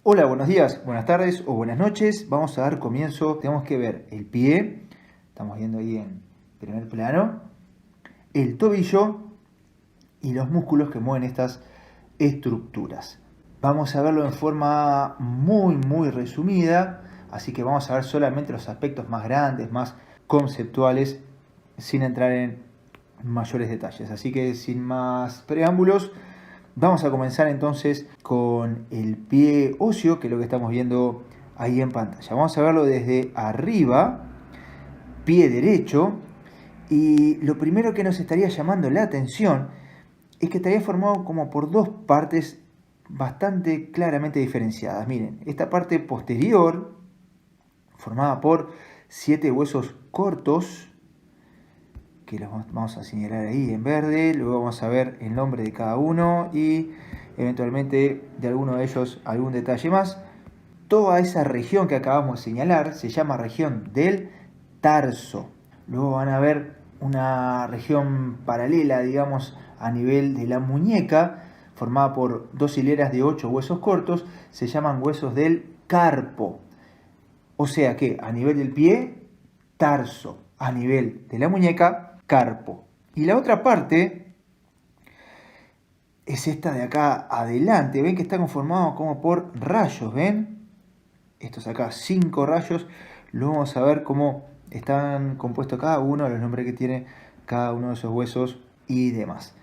Hola, buenos días, buenas tardes o buenas noches. Vamos a dar comienzo. Tenemos que ver el pie, estamos viendo ahí en primer plano, el tobillo y los músculos que mueven estas estructuras. Vamos a verlo en forma muy resumida, así que vamos a ver solamente los aspectos más grandes, más conceptuales, sin entrar en mayores detalles. Así que sin más preámbulos, vamos a comenzar entonces con el pie óseo, que es lo que estamos viendo ahí en pantalla. Vamos a verlo desde arriba, pie derecho, y lo primero que nos estaría llamando la atención es que estaría formado como por dos partes bastante claramente diferenciadas. Miren, esta parte posterior, formada por 7 huesos cortos, que los vamos a señalar ahí en verde, luego vamos a ver el nombre de cada uno y eventualmente de alguno de ellos algún detalle más. Toda esa región que acabamos de señalar se llama región del tarso. Luego van a ver una región paralela, digamos, a nivel de la muñeca, formada por 2 hileras de 8 huesos cortos, se llaman huesos del carpo. O sea que a nivel del pie, tarso, a nivel de la muñeca, carpo. Y la otra parte es esta de acá adelante. Ven que está conformado como por rayos, ¿ven? Estos acá, 5 rayos. Lo vamos a ver cómo están compuestos cada uno, los nombres que tiene cada uno de esos huesos y demás.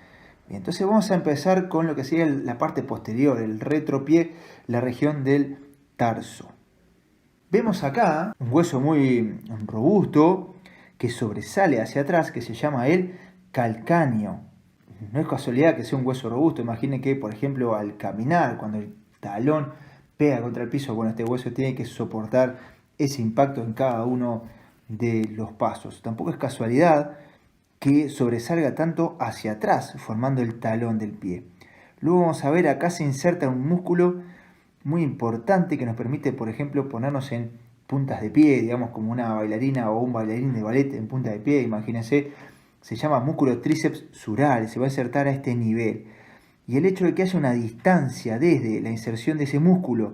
Bien, entonces vamos a empezar con lo que sería la parte posterior, el retropié, la región del tarso. Vemos acá un hueso muy robusto que sobresale hacia atrás, que se llama el calcáneo. No es casualidad que sea un hueso robusto. Imaginen que, por ejemplo, al caminar, cuando el talón pega contra el piso, bueno, este hueso tiene que soportar ese impacto en cada uno de los pasos. Tampoco es casualidad que sobresalga tanto hacia atrás, formando el talón del pie. Luego vamos a ver, acá se inserta un músculo muy importante que nos permite, por ejemplo, ponernos en puntas de pie, digamos como una bailarina o un bailarín de ballet en punta de pie. Imagínense, se llama músculo tríceps sural, se va a insertar a este nivel. Y el hecho de que haya una distancia desde la inserción de ese músculo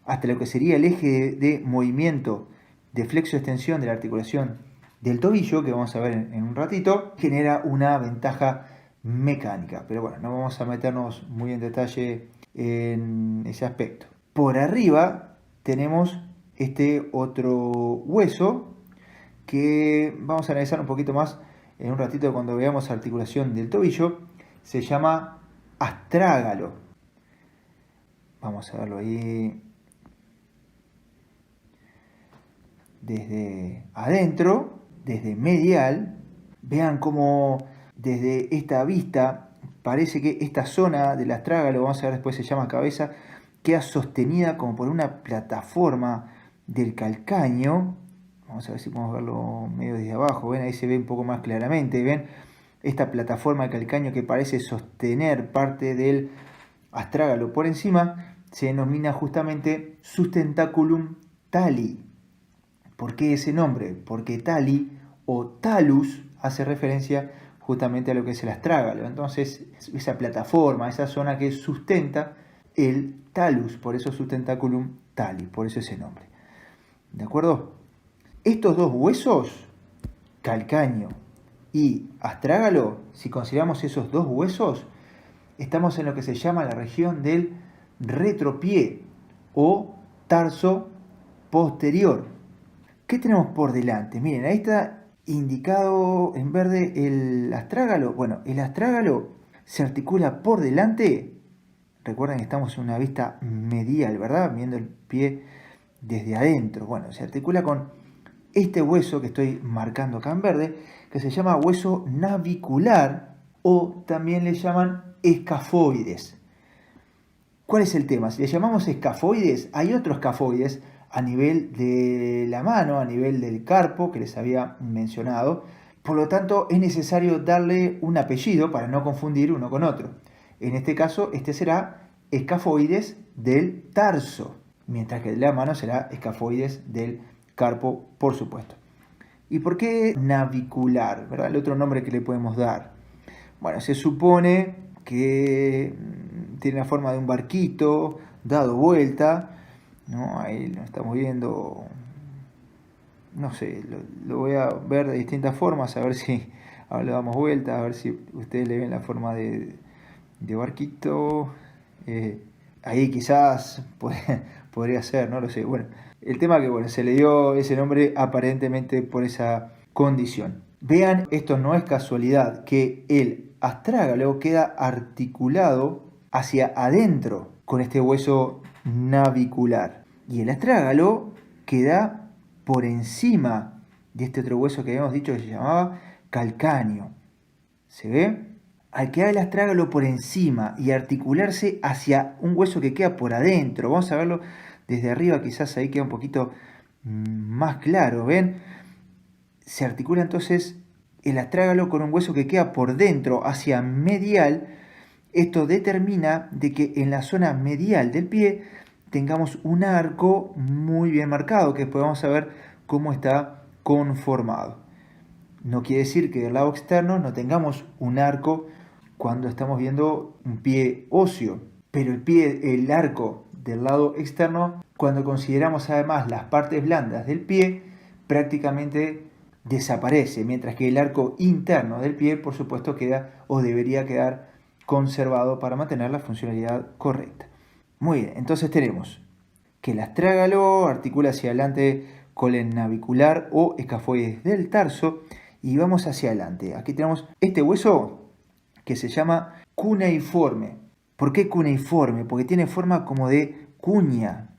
hasta lo que sería el eje de movimiento de flexo-extensión de la articulación del tobillo, que vamos a ver en un ratito, genera una ventaja mecánica. Pero bueno, no vamos a meternos muy en detalle en ese aspecto. Por arriba tenemos este otro hueso que vamos a analizar un poquito más en un ratito cuando veamos articulación del tobillo. Se llama astrágalo. Vamos a verlo ahí desde adentro, desde medial. Vean cómo desde esta vista parece que esta zona del astrágalo, vamos a ver después, se llama cabeza, queda sostenida como por una plataforma del calcáneo. Vamos a ver si podemos verlo medio desde abajo. Ven, ahí se ve un poco más claramente. Ven esta plataforma de calcáneo que parece sostener parte del astrágalo por encima. Se denomina justamente sustentaculum tali. ¿Por qué ese nombre? Porque tali o talus hace referencia justamente a lo que es el astrágalo. Entonces, esa plataforma, esa zona que sustenta el talus, por eso sustentaculum tali, por eso ese nombre. ¿De acuerdo? Estos dos huesos, calcáneo y astrágalo, si consideramos esos dos huesos, estamos en lo que se llama la región del retropié o tarso posterior. ¿Qué tenemos por delante? Miren, ahí está indicado en verde el astrágalo. Bueno, el astrágalo se articula por delante. Recuerden que estamos en una vista medial, ¿verdad? Viendo el pie desde adentro. Bueno, se articula con este hueso que estoy marcando acá en verde, que se llama hueso navicular o también le llaman escafoides. ¿Cuál es el tema? Si le llamamos escafoides, hay otros escafoides a nivel de la mano, a nivel del carpo que les había mencionado. Por lo tanto, es necesario darle un apellido para no confundir uno con otro. En este caso, este será escafoides del tarso, mientras que el de la mano será escafoides del carpo, por supuesto. ¿Y por qué navicular? ¿Verdad? El otro nombre que le podemos dar. Bueno, se supone que tiene la forma de un barquito dado vuelta, ¿no? Ahí lo estamos viendo, no sé, lo voy a ver de distintas formas, a ver si ahora le damos vuelta, a ver si ustedes le ven la forma de barquito. Eh, Ahí quizás podría ser, no lo sé. Bueno, el tema que bueno, se le dio ese nombre aparentemente por esa condición. Vean, esto no es casualidad, que el astrágalo queda articulado hacia adentro con este hueso navicular. Y el astrágalo queda por encima de este otro hueso que habíamos dicho que se llamaba calcáneo. ¿Se ve? Al quedar el astrágalo por encima y articularse hacia un hueso que queda por adentro, vamos a verlo desde arriba, quizás ahí queda un poquito más claro, ¿ven? Se articula entonces el astrágalo con un hueso que queda por dentro, hacia medial. Esto determina de que en la zona medial del pie tengamos un arco muy bien marcado, que después vamos a ver cómo está conformado. No quiere decir que del lado externo no tengamos un arco cuando estamos viendo un pie óseo, pero el arco del lado externo, cuando consideramos además las partes blandas del pie, prácticamente desaparece, mientras que el arco interno del pie, por supuesto, queda o debería quedar conservado para mantener la funcionalidad correcta. Muy bien, entonces tenemos que el astrágalo articula hacia adelante con el navicular o escafoides del tarso y vamos hacia adelante. Aquí tenemos este hueso que se llama cuneiforme. ¿Por qué cuneiforme? Porque tiene forma como de cuña.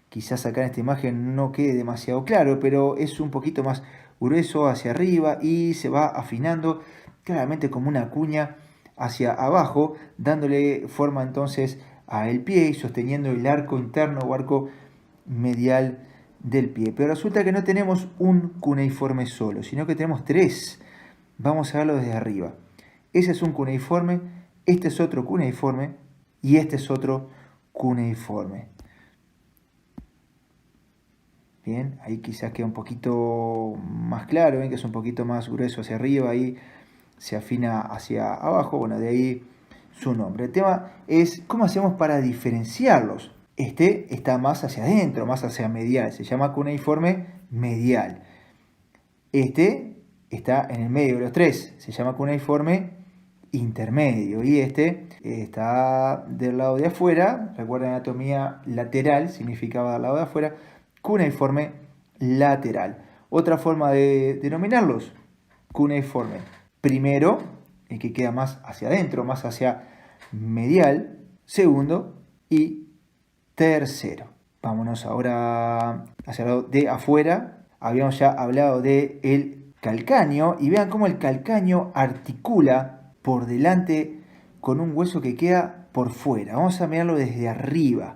Quizás acá en esta imagen no quede demasiado claro, pero es un poquito más grueso hacia arriba y se va afinando claramente como una cuña hacia abajo, dándole forma entonces al pie y sosteniendo el arco interno o arco medial del pie. Pero resulta que no tenemos un cuneiforme solo, sino que tenemos tres. Vamos a verlo desde arriba. Ese es un cuneiforme, este es otro cuneiforme y este es otro cuneiforme. Bien, ahí quizás queda un poquito más claro, ven que es un poquito más grueso hacia arriba, ahí se afina hacia abajo, bueno, de ahí su nombre. El tema es cómo hacemos para diferenciarlos. Este está más hacia adentro, más hacia medial, se llama cuneiforme medial. Este está en el medio de los tres, se llama cuneiforme intermedio. Y este está del lado de afuera, recuerden anatomía lateral, significaba del lado de afuera, cuneiforme lateral. Otra forma de denominarlos, cuneiforme primero, el que queda más hacia adentro, más hacia medial, segundo y tercero. Vámonos ahora hacia el lado de afuera. Habíamos ya hablado del calcáneo y vean cómo el calcáneo articula por delante con un hueso que queda por fuera. Vamos a mirarlo desde arriba.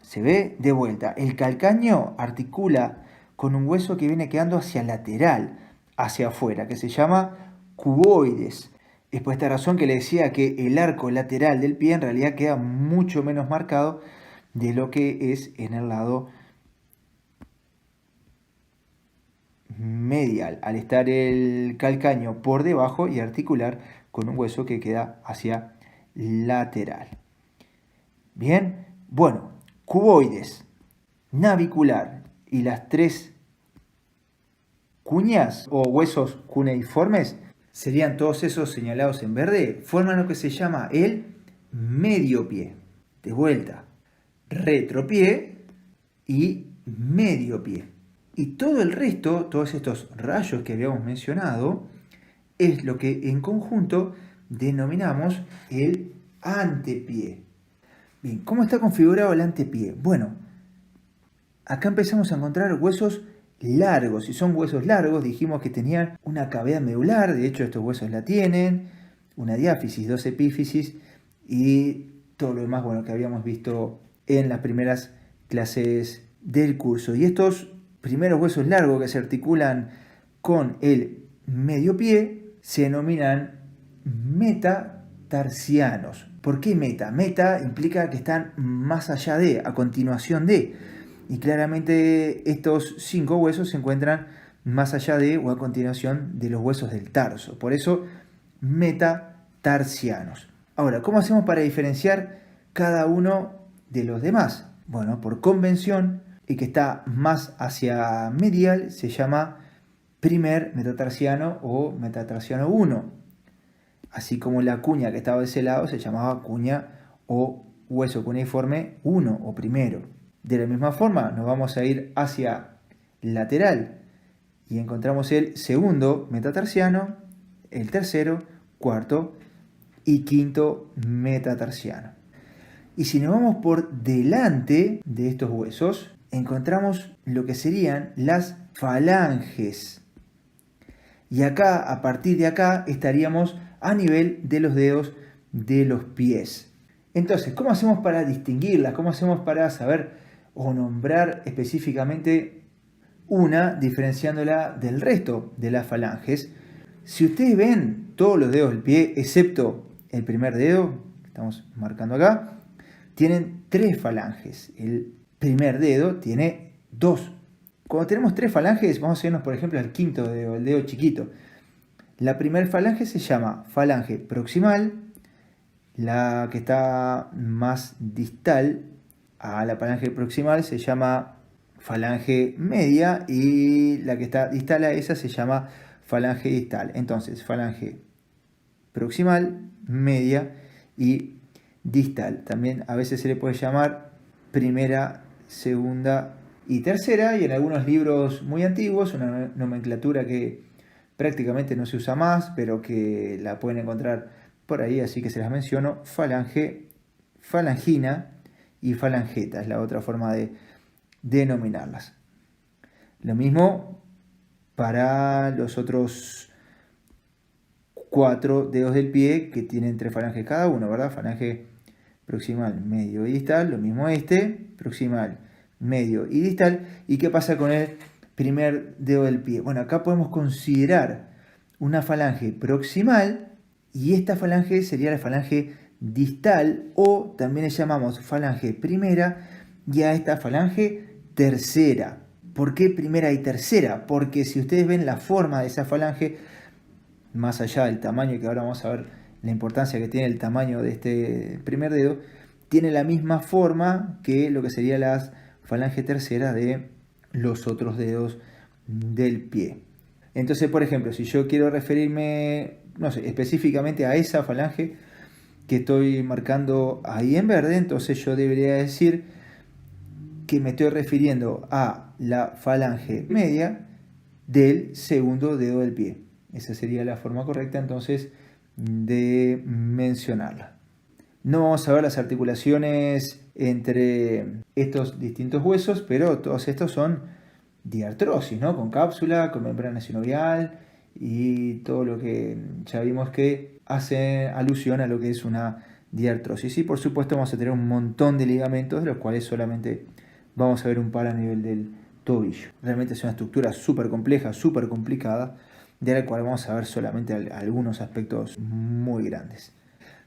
Se ve de vuelta. El calcáneo articula con un hueso que viene quedando hacia lateral, hacia afuera, que se llama cuboides. Es por esta razón que le decía que el arco lateral del pie en realidad queda mucho menos marcado de lo que es en el lado medial, al estar el calcáneo por debajo y articular con un hueso que queda hacia lateral. Bien, bueno, cuboides, navicular y las tres cuñas o huesos cuneiformes serían todos esos señalados en verde, forman lo que se llama el medio pie. De vuelta, retropié y medio pie. Y todo el resto, todos estos rayos que habíamos mencionado, es lo que en conjunto denominamos el antepié. Bien, ¿cómo está configurado el antepié? Bueno, acá empezamos a encontrar huesos largos. Si son huesos largos, dijimos que tenían una cavidad medular, de hecho estos huesos la tienen, una diáfisis, dos epífisis y todo lo demás, bueno, que habíamos visto en las primeras clases del curso. Y estos primeros huesos largos que se articulan con el medio pie se denominan metatarsianos. ¿Por qué meta? Meta implica que están más allá de, a continuación de. Y claramente estos 5 huesos se encuentran más allá de o a continuación de los huesos del tarso. Por eso, metatarsianos. Ahora, ¿cómo hacemos para diferenciar cada uno de los demás? Bueno, por convención, el que está más hacia medial se llama primer metatarsiano o metatarsiano 1. Así como la cuña que estaba de ese lado se llamaba cuña o hueso cuneiforme 1 o primero. De la misma forma nos vamos a ir hacia lateral y encontramos el segundo metatarsiano, el tercero, cuarto y quinto metatarsiano. Y si nos vamos por delante de estos huesos, encontramos lo que serían las falanges. Y acá, a partir de acá, estaríamos a nivel de los dedos de los pies. Entonces, ¿cómo hacemos para distinguirlas? ¿Cómo hacemos para saber o nombrar específicamente una, diferenciándola del resto de las falanges? Si ustedes ven todos los dedos del pie, excepto el primer dedo, que estamos marcando acá, tienen 3 falanges. El primer dedo tiene 2. Cuando tenemos 3 falanges, vamos a irnos por ejemplo al quinto dedo, el dedo chiquito. La primera falange se llama falange proximal, la que está más distal a la falange proximal se llama falange media y la que está distal a esa se llama falange distal. Entonces, falange proximal, media y distal. También a veces se le puede llamar primera, segunda y tercera, y en algunos libros muy antiguos, una nomenclatura que prácticamente no se usa más, pero que la pueden encontrar por ahí, así que se las menciono: falange, falangina y falangeta, es la otra forma de denominarlas. Lo mismo para los otros 4 dedos del pie que tienen 3 falanges cada uno, ¿verdad? Falange proximal, medio y distal, lo mismo proximal, medio y distal. ¿Y qué pasa con el primer dedo del pie? Bueno, acá podemos considerar una falange proximal y esta falange sería la falange distal, o también le llamamos falange primera, y a esta falange tercera. ¿Por qué primera y tercera? Porque si ustedes ven la forma de esa falange, más allá del tamaño, que ahora vamos a ver la importancia que tiene el tamaño de este primer dedo, tiene la misma forma que lo que sería la falange tercera de los otros dedos del pie. Entonces, por ejemplo, si yo quiero referirme, no sé, específicamente a esa falange que estoy marcando ahí en verde, entonces yo debería decir que me estoy refiriendo a la falange media del segundo dedo del pie. Esa sería la forma correcta entonces de mencionarla. No vamos a ver las articulaciones entre estos distintos huesos, pero todos estos son diartrosis, ¿no? Con cápsula, con membrana sinovial y todo lo que ya vimos que hace alusión a lo que es una diartrosis. Y por supuesto vamos a tener un montón de ligamentos, de los cuales solamente vamos a ver un par a nivel del tobillo. Realmente es una estructura súper compleja, súper complicada, de la cual vamos a ver solamente algunos aspectos muy grandes.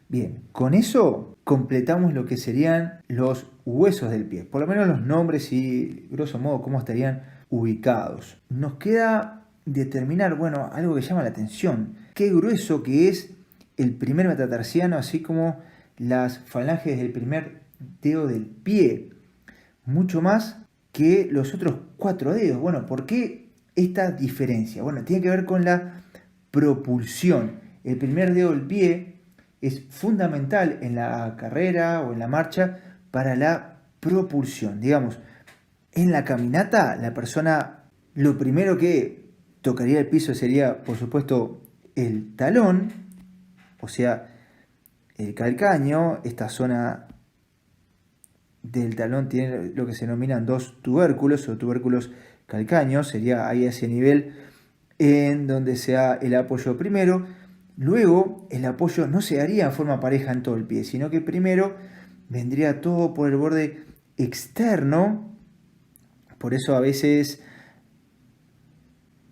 Bien, con eso completamos lo que serían los huesos del pie, por lo menos los nombres y grosso modo cómo estarían ubicados. Nos queda determinar, bueno, algo que llama la atención: qué grueso que es el primer metatarsiano, así como las falanges del primer dedo del pie, mucho más que los otros 4 dedos. Bueno, ¿por qué esta diferencia? Bueno, tiene que ver con la propulsión. El primer dedo del pie es fundamental en la carrera o en la marcha para la propulsión. Digamos, en la caminata, la persona lo primero que tocaría el piso sería, por supuesto, el talón, o sea, el calcaño. Esta zona del talón tiene lo que se denominan 2 tubérculos o tubérculos calcáneos, sería ahí a ese nivel en donde se da el apoyo primero. Luego el apoyo no se daría en forma pareja en todo el pie, sino que primero vendría todo por el borde externo. Por eso a veces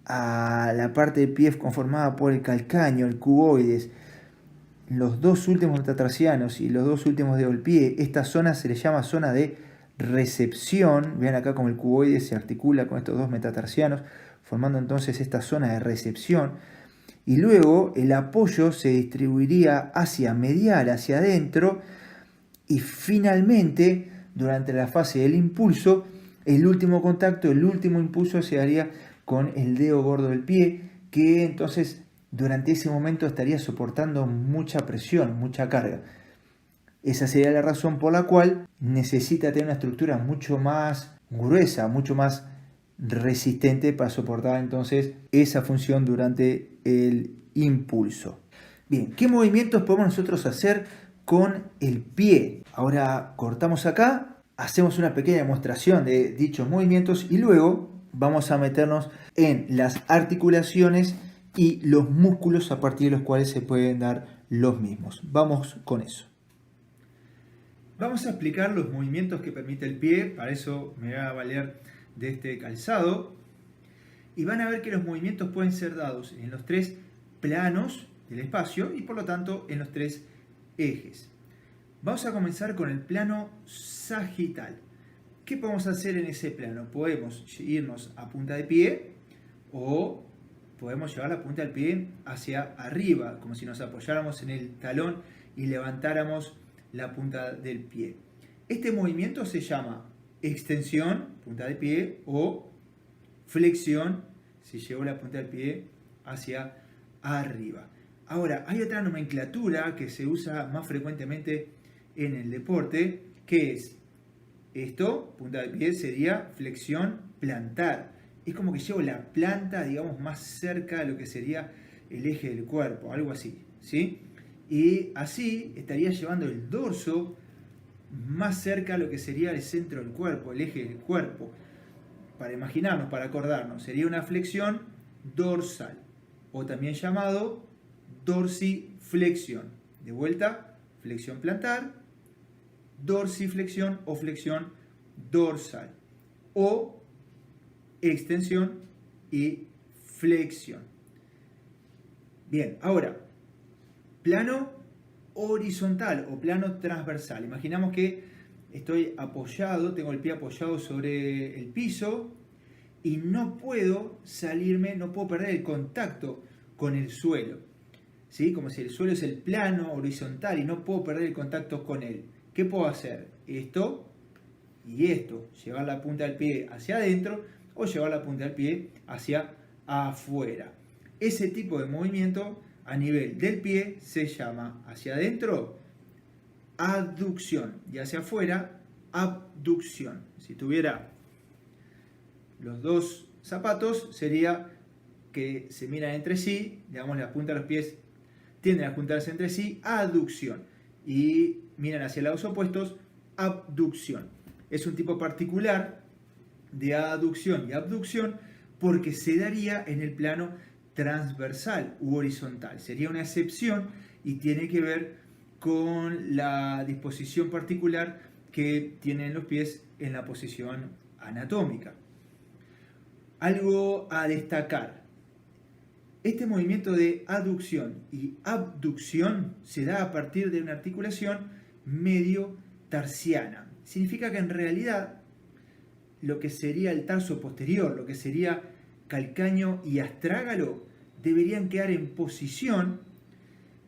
a la parte del pie conformada por el calcáneo, el cuboides, los 2 últimos metatarsianos y los 2 últimos dedos del pie, esta zona se le llama zona de recepción. Vean acá como el cuboides se articula con estos 2 metatarsianos, formando entonces esta zona de recepción. Y luego el apoyo se distribuiría hacia medial, hacia adentro, Y finalmente, durante la fase del impulso, el último contacto, el último impulso se haría con el dedo gordo del pie, que entonces durante ese momento estaría soportando mucha presión, mucha carga. Esa sería la razón por la cual necesita tener una estructura mucho más gruesa, mucho más resistente para soportar entonces esa función durante el impulso. Bien, ¿qué movimientos podemos nosotros hacer con el pie? Ahora cortamos acá, hacemos una pequeña demostración de dichos movimientos y luego vamos a meternos en las articulaciones y los músculos a partir de los cuales se pueden dar los mismos. Vamos con eso. Vamos a explicar los movimientos que permite el pie, para eso me voy a valer de este calzado. Y van a ver que los movimientos pueden ser dados en los tres planos del espacio y por lo tanto en los tres ejes. Vamos a comenzar con el plano sagital. ¿Qué podemos hacer en ese plano? Podemos irnos a punta de pie o podemos llevar la punta del pie hacia arriba, como si nos apoyáramos en el talón y levantáramos la punta del pie. Este movimiento se llama extensión, punta de pie, o flexión, si llevo la punta del pie hacia arriba. Ahora, hay otra nomenclatura que se usa más frecuentemente en el deporte, que es esto, punta de pie, sería flexión plantar. Es como que llevo la planta, digamos, más cerca de lo que sería el eje del cuerpo, algo así, ¿sí? Y así estaría llevando el dorso más cerca a lo que sería el centro del cuerpo, el eje del cuerpo. Para imaginarnos, para acordarnos, sería una flexión dorsal, o también llamado dorsiflexión. De vuelta, flexión plantar, dorsiflexión o flexión dorsal, o extensión y flexión. Bien, ahora, plano horizontal o plano transversal. Imaginamos que estoy apoyado, tengo el pie apoyado sobre el piso y no puedo salirme, no puedo perder el contacto con el suelo. ¿Sí? Como si el suelo es el plano horizontal y no puedo perder el contacto con él. ¿Qué puedo hacer? Esto y esto. Llevar la punta del pie hacia adentro o llevar la punta del pie hacia afuera. Ese tipo de movimiento a nivel del pie se llama hacia adentro aducción y hacia afuera abducción. Si tuviera los dos zapatos sería que se miran entre sí, digamos la punta de los pies tienden a juntarse entre sí, aducción, y miran hacia lados opuestos, abducción. Es un tipo particular de aducción y abducción porque se daría en el plano transversal u horizontal. Sería una excepción y tiene que ver con la disposición particular que tienen los pies en la posición anatómica. Algo a destacar. Este movimiento de aducción y abducción se da a partir de una articulación medio tarsiana. Significa que en realidad lo que sería el tarso posterior, lo que sería calcáneo y astrágalo, deberían quedar en posición,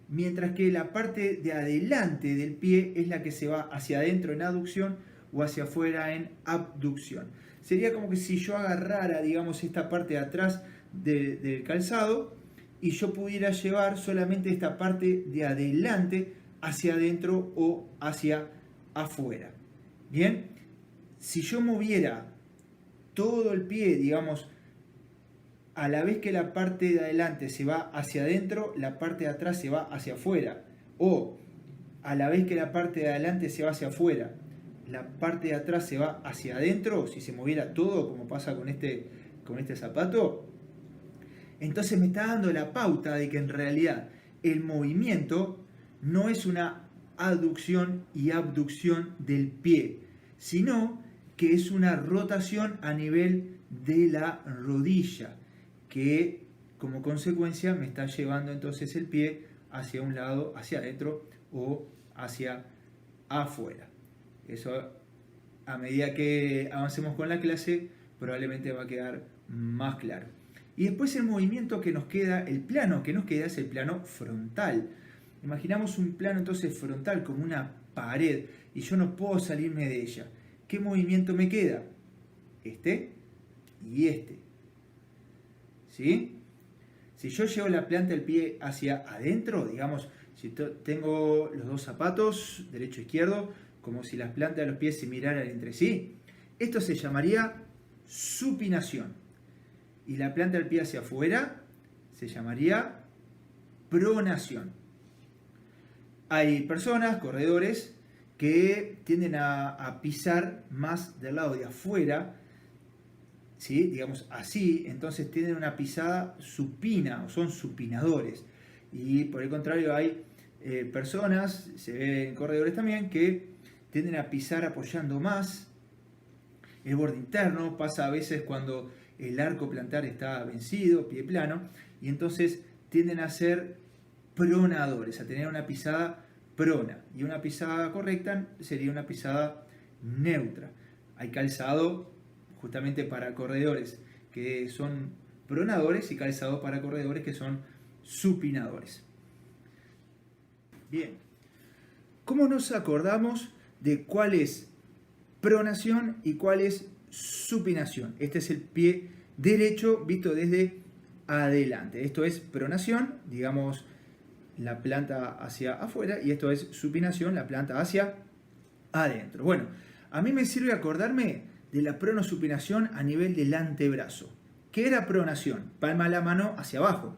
mientras que la parte de adelante del pie es la que se va hacia adentro en aducción o hacia afuera en abducción. Sería como que si yo agarrara, digamos, esta parte de atrás del calzado y yo pudiera llevar solamente esta parte de adelante hacia adentro o hacia afuera. Bien, si yo moviera todo el pie, digamos, a la vez que la parte de adelante se va hacia adentro, la parte de atrás se va hacia afuera. O a la vez que la parte de adelante se va hacia afuera, la parte de atrás se va hacia adentro, si se moviera todo, como pasa con este zapato, entonces me está dando la pauta de que en realidad el movimiento no es una aducción y abducción del pie, sino que es una rotación a nivel de la rodilla, que como consecuencia me está llevando entonces el pie hacia un lado, hacia adentro o hacia afuera. Eso a medida que avancemos con la clase probablemente va a quedar más claro. Y después el movimiento que nos queda, el plano que nos queda es el plano frontal. Imaginamos un plano entonces frontal como una pared y yo no puedo salirme de ella. ¿Qué movimiento me queda? Este y este. ¿Sí? Si yo llevo la planta del pie hacia adentro, digamos, si tengo los dos zapatos, derecho e izquierdo, como si las plantas de los pies se miraran entre sí, esto se llamaría supinación. Y la planta del pie hacia afuera se llamaría pronación. Hay personas, corredores, que tienden a pisar más del lado de afuera, ¿sí? Digamos así, entonces tienen una pisada supina o son supinadores. Y por el contrario hay personas, se ve en corredores también, que tienden a pisar apoyando más el borde interno. Pasa a veces cuando el arco plantar está vencido, pie plano, y entonces tienden a ser pronadores, a tener una pisada prona. Y una pisada correcta sería una pisada neutra. Hay calzado justamente para corredores que son pronadores y calzado para corredores que son supinadores. Bien, ¿cómo nos acordamos de cuál es pronación y cuál es supinación? Este es el pie derecho visto desde adelante. Esto es pronación, digamos, la planta hacia afuera, y esto es supinación, la planta hacia adentro. Bueno, a mí me sirve acordarme de la pronosupinación a nivel del antebrazo. ¿Qué era pronación? Palma de la mano hacia abajo.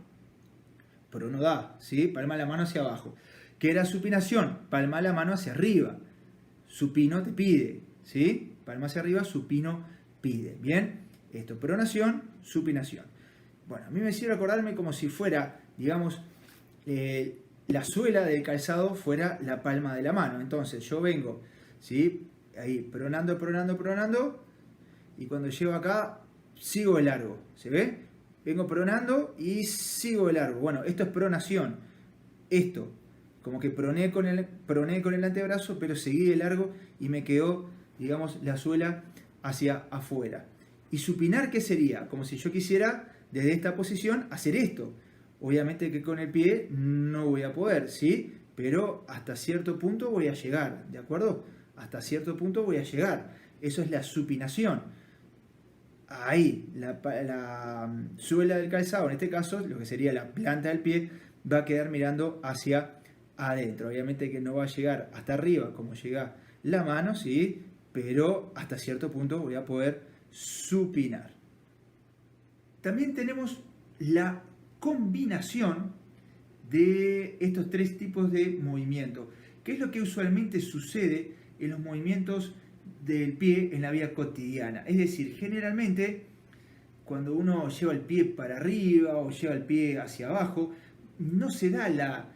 Prono da, ¿sí? Palma de la mano hacia abajo. ¿Qué era supinación? Palma de la mano hacia arriba. Supino te pide, ¿sí? Palma hacia arriba, supino pide. Bien, esto, pronación, supinación. Bueno, a mí me sirve acordarme como si fuera, digamos, la suela del calzado fuera la palma de la mano. Entonces yo vengo, ¿sí? Ahí, pronando, pronando, pronando, y cuando llego acá, sigo el largo, ¿se ve? Vengo pronando y sigo el largo. Bueno, esto es pronación. Esto, como que proné con el antebrazo, pero seguí de largo y me quedó, digamos, la suela hacia afuera. Y supinar, ¿qué sería? Como si yo quisiera, desde esta posición, hacer esto. Obviamente que con el pie no voy a poder, ¿sí? Pero hasta cierto punto voy a llegar, ¿de acuerdo? Hasta cierto punto voy a llegar. Eso es la supinación. Ahí, la suela del calzado, en este caso, lo que sería la planta del pie, va a quedar mirando hacia adentro. Obviamente que no va a llegar hasta arriba como llega la mano, ¿sí? Pero hasta cierto punto voy a poder supinar. También tenemos la combinación de estos tres tipos de movimiento. ¿Qué es lo que usualmente sucede en los movimientos del pie en la vida cotidiana? Es decir, generalmente cuando uno lleva el pie para arriba o lleva el pie hacia abajo, no se da la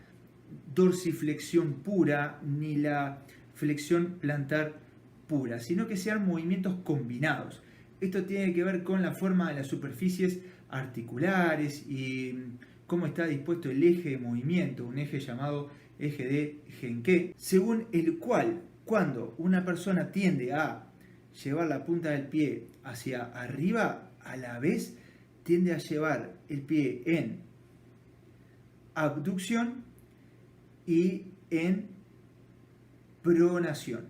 dorsiflexión pura ni la flexión plantar pura, sino que sean movimientos combinados. Esto tiene que ver con la forma de las superficies articulares y cómo está dispuesto el eje de movimiento, un eje llamado eje de Genke, según el cual cuando una persona tiende a llevar la punta del pie hacia arriba, a la vez tiende a llevar el pie en abducción y en pronación.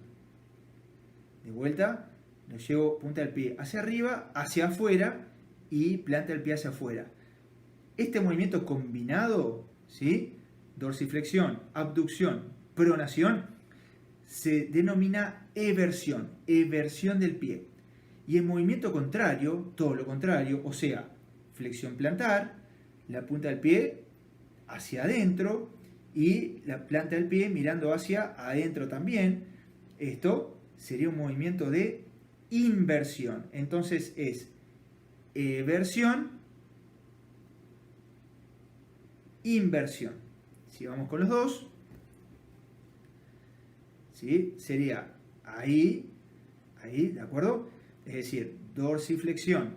De vuelta, lo llevo punta del pie hacia arriba, hacia afuera y planta del pie hacia afuera. Este movimiento combinado, ¿sí? Dorsiflexión, abducción, pronación, se denomina eversión, eversión del pie. Y el movimiento contrario, todo lo contrario, o sea, flexión plantar, la punta del pie hacia adentro y la planta del pie mirando hacia adentro también. Esto sería un movimiento de inversión. Entonces es eversión, inversión. Si vamos con los dos, ¿sí? Sería ahí, ¿de acuerdo? Es decir, dorsiflexión,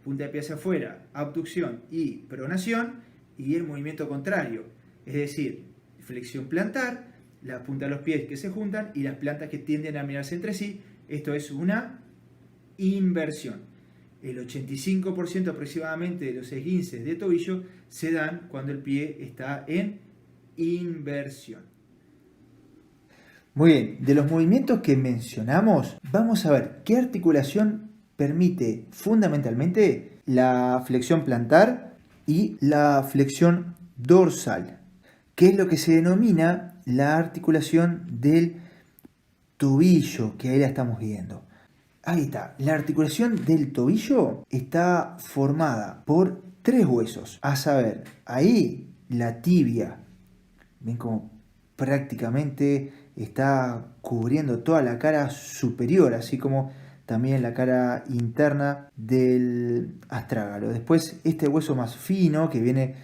punta de pie hacia afuera, abducción y pronación, y el movimiento contrario, es decir, flexión plantar, la punta de los pies que se juntan y las plantas que tienden a mirarse entre sí. Esto es una inversión. El 85% aproximadamente de los esguinces de tobillo se dan cuando el pie está en inversión. Muy bien, de los movimientos que mencionamos, vamos a ver qué articulación permite fundamentalmente la flexión plantar y la flexión dorsal, que es lo que se denomina la articulación del tobillo, que ahí la estamos viendo. Ahí está, la articulación del tobillo está formada por tres huesos, a saber, ahí la tibia, ven como prácticamente está cubriendo toda la cara superior, así como también la cara interna del astrágalo. Después este hueso más fino que viene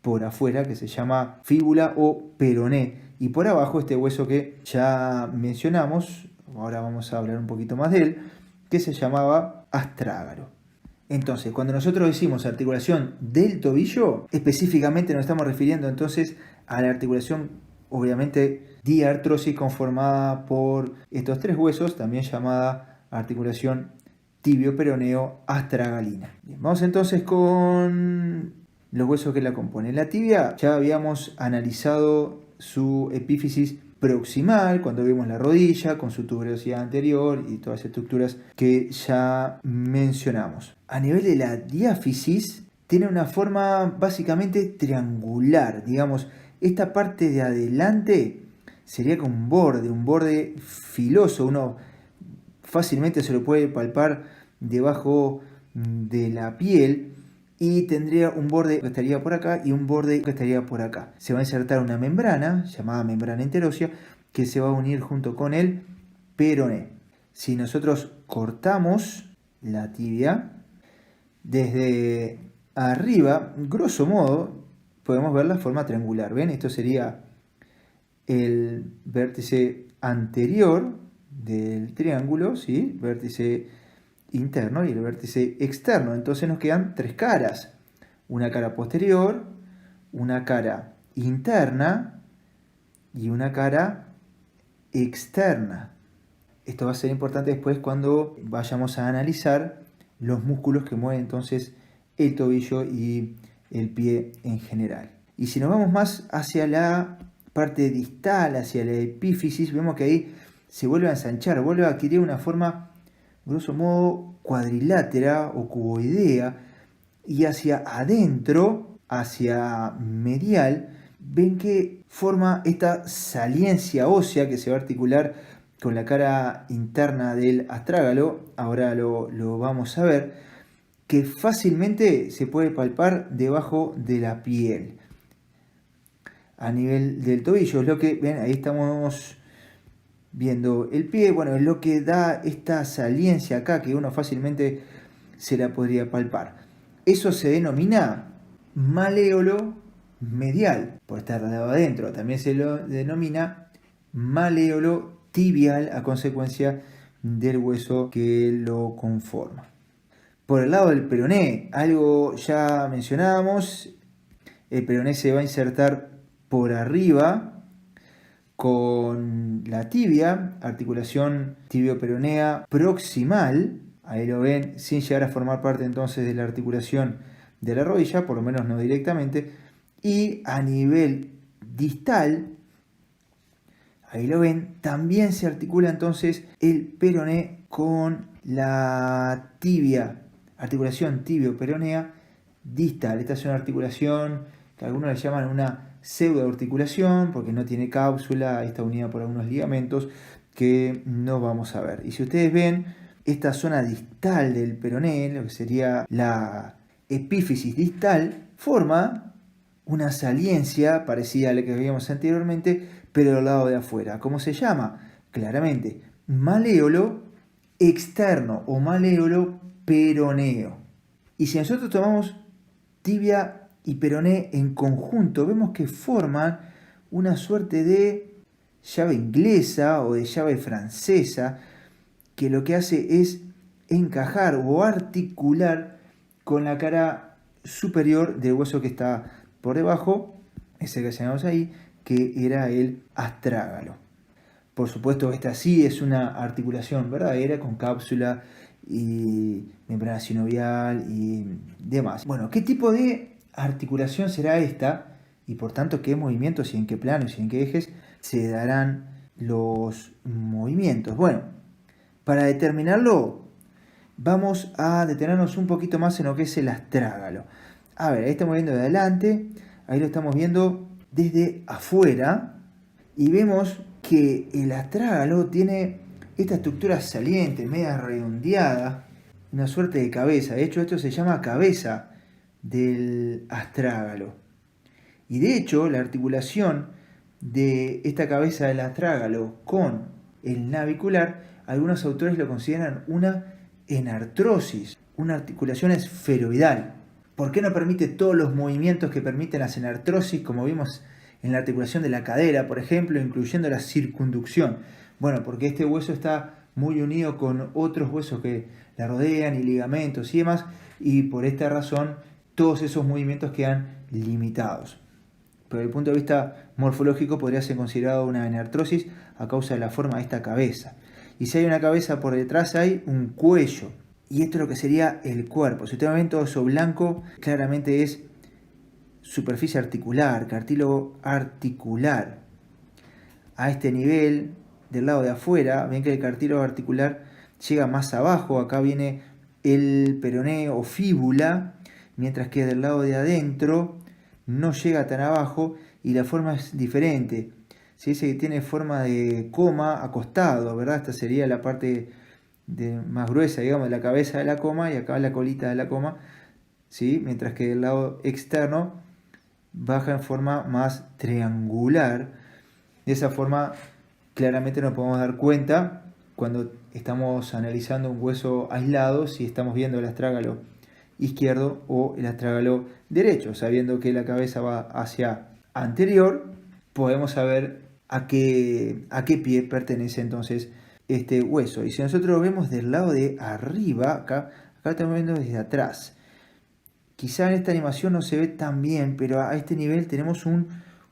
por afuera, que se llama fíbula o peroné. Y por abajo este hueso que ya mencionamos, ahora vamos a hablar un poquito más de él, que se llamaba astrágalo. Entonces, cuando nosotros decimos articulación del tobillo, específicamente nos estamos refiriendo entonces a la articulación, obviamente, diartrosis conformada por estos tres huesos, también llamada articulación tibio-peroneo-astragalina. Bien, vamos entonces con los huesos que la componen. La tibia, ya habíamos analizado su epífisis proximal, cuando vimos la rodilla, con su tuberosidad anterior y todas las estructuras que ya mencionamos. A nivel de la diáfisis, tiene una forma básicamente triangular, digamos, esta parte de adelante sería como un borde filoso, uno fácilmente se lo puede palpar debajo de la piel y tendría un borde que estaría por acá y un borde que estaría por acá. Se va a insertar una membrana llamada membrana interósea que se va a unir junto con el peroné. Si nosotros cortamos la tibia desde arriba, grosso modo, podemos ver la forma triangular. ¿Ven? Esto sería el vértice anterior del triángulo, ¿sí? Vértice interno y el vértice externo. Entonces nos quedan tres caras. Una cara posterior, una cara interna y una cara externa. Esto va a ser importante después cuando vayamos a analizar los músculos que mueven entonces el tobillo y el pie en general. Y si nos vamos más hacia la parte distal, hacia la epífisis, vemos que ahí se vuelve a ensanchar, vuelve a adquirir una forma, grosso modo, cuadrilátera o cuboidea, y hacia adentro, hacia medial, ven que forma esta saliencia ósea que se va a articular con la cara interna del astrágalo, ahora lo vamos a ver, que fácilmente se puede palpar debajo de la piel. A nivel del tobillo, es lo que ven, ahí estamos viendo el pie, bueno, es lo que da esta saliencia acá que uno fácilmente se la podría palpar. Eso se denomina maléolo medial, por estar de lado adentro. También se lo denomina maléolo tibial a consecuencia del hueso que lo conforma. Por el lado del peroné, algo ya mencionábamos, el peroné se va a insertar por arriba con la tibia, articulación tibio-peronea proximal, ahí lo ven, sin llegar a formar parte entonces de la articulación de la rodilla, por lo menos no directamente, y a nivel distal, ahí lo ven, también se articula entonces el peroné con la tibia, articulación tibio-peronea distal. Esta es una articulación que algunos le llaman una pseudoarticulación porque no tiene cápsula, está unida por algunos ligamentos que no vamos a ver. Y si ustedes ven, esta zona distal del peroné, lo que sería la epífisis distal, forma una saliencia parecida a la que veíamos anteriormente, pero del lado de afuera. ¿Cómo se llama? Claramente, maléolo externo o maléolo peroneo. Y si nosotros tomamos tibia y peroné en conjunto, vemos que forman una suerte de llave inglesa o de llave francesa, que lo que hace es encajar o articular con la cara superior del hueso que está por debajo, ese que señalamos ahí, que era el astrágalo. Por supuesto, esta sí es una articulación verdadera con cápsula y membrana sinovial y demás. Bueno, ¿qué tipo de articulación será esta? Y por tanto, ¿qué movimientos y en qué planos y en qué ejes se darán los movimientos. Bueno, para determinarlo, vamos a detenernos un poquito más en lo que es el astrágalo. A ver, ahí estamos viendo de adelante, ahí lo estamos viendo desde afuera y vemos que el astrágalo tiene esta estructura saliente, media redondeada, una suerte de cabeza. De hecho, esto se llama cabeza del astrágalo. Y de hecho, la articulación de esta cabeza del astrágalo con el navicular, algunos autores lo consideran una enartrosis, una articulación esferoidal. ¿Por qué no permite todos los movimientos que permiten las enartrosis, como vimos en la articulación de la cadera, por ejemplo, incluyendo la circunducción? Bueno, porque este hueso está muy unido con otros huesos que la rodean y ligamentos y demás, y por esta razón todos esos movimientos quedan limitados. Pero desde el punto de vista morfológico podría ser considerado una enartrosis a causa de la forma de esta cabeza. Y si hay una cabeza, por detrás hay un cuello. Y esto es lo que sería el cuerpo. Si ustedes ven todo eso blanco, claramente es superficie articular, cartílago articular. A este nivel, del lado de afuera, ven que el cartílago articular llega más abajo. Acá viene el peroné o fíbula, mientras que del lado de adentro no llega tan abajo y la forma es diferente. Se dice que tiene forma de coma acostado, ¿verdad? Esta sería la parte más gruesa, digamos, de la cabeza de la coma, y acá la colita de la coma, ¿sí? Mientras que del lado externo baja en forma más triangular. De esa forma claramente nos podemos dar cuenta cuando estamos analizando un hueso aislado si estamos viendo el astrágalo izquierdo o el astrágalo derecho. Sabiendo que la cabeza va hacia anterior, podemos saber a qué pie pertenece entonces este hueso. Y si nosotros lo vemos del lado de arriba, acá estamos viendo desde atrás. Quizá en esta animación no se ve tan bien, pero a este nivel tenemos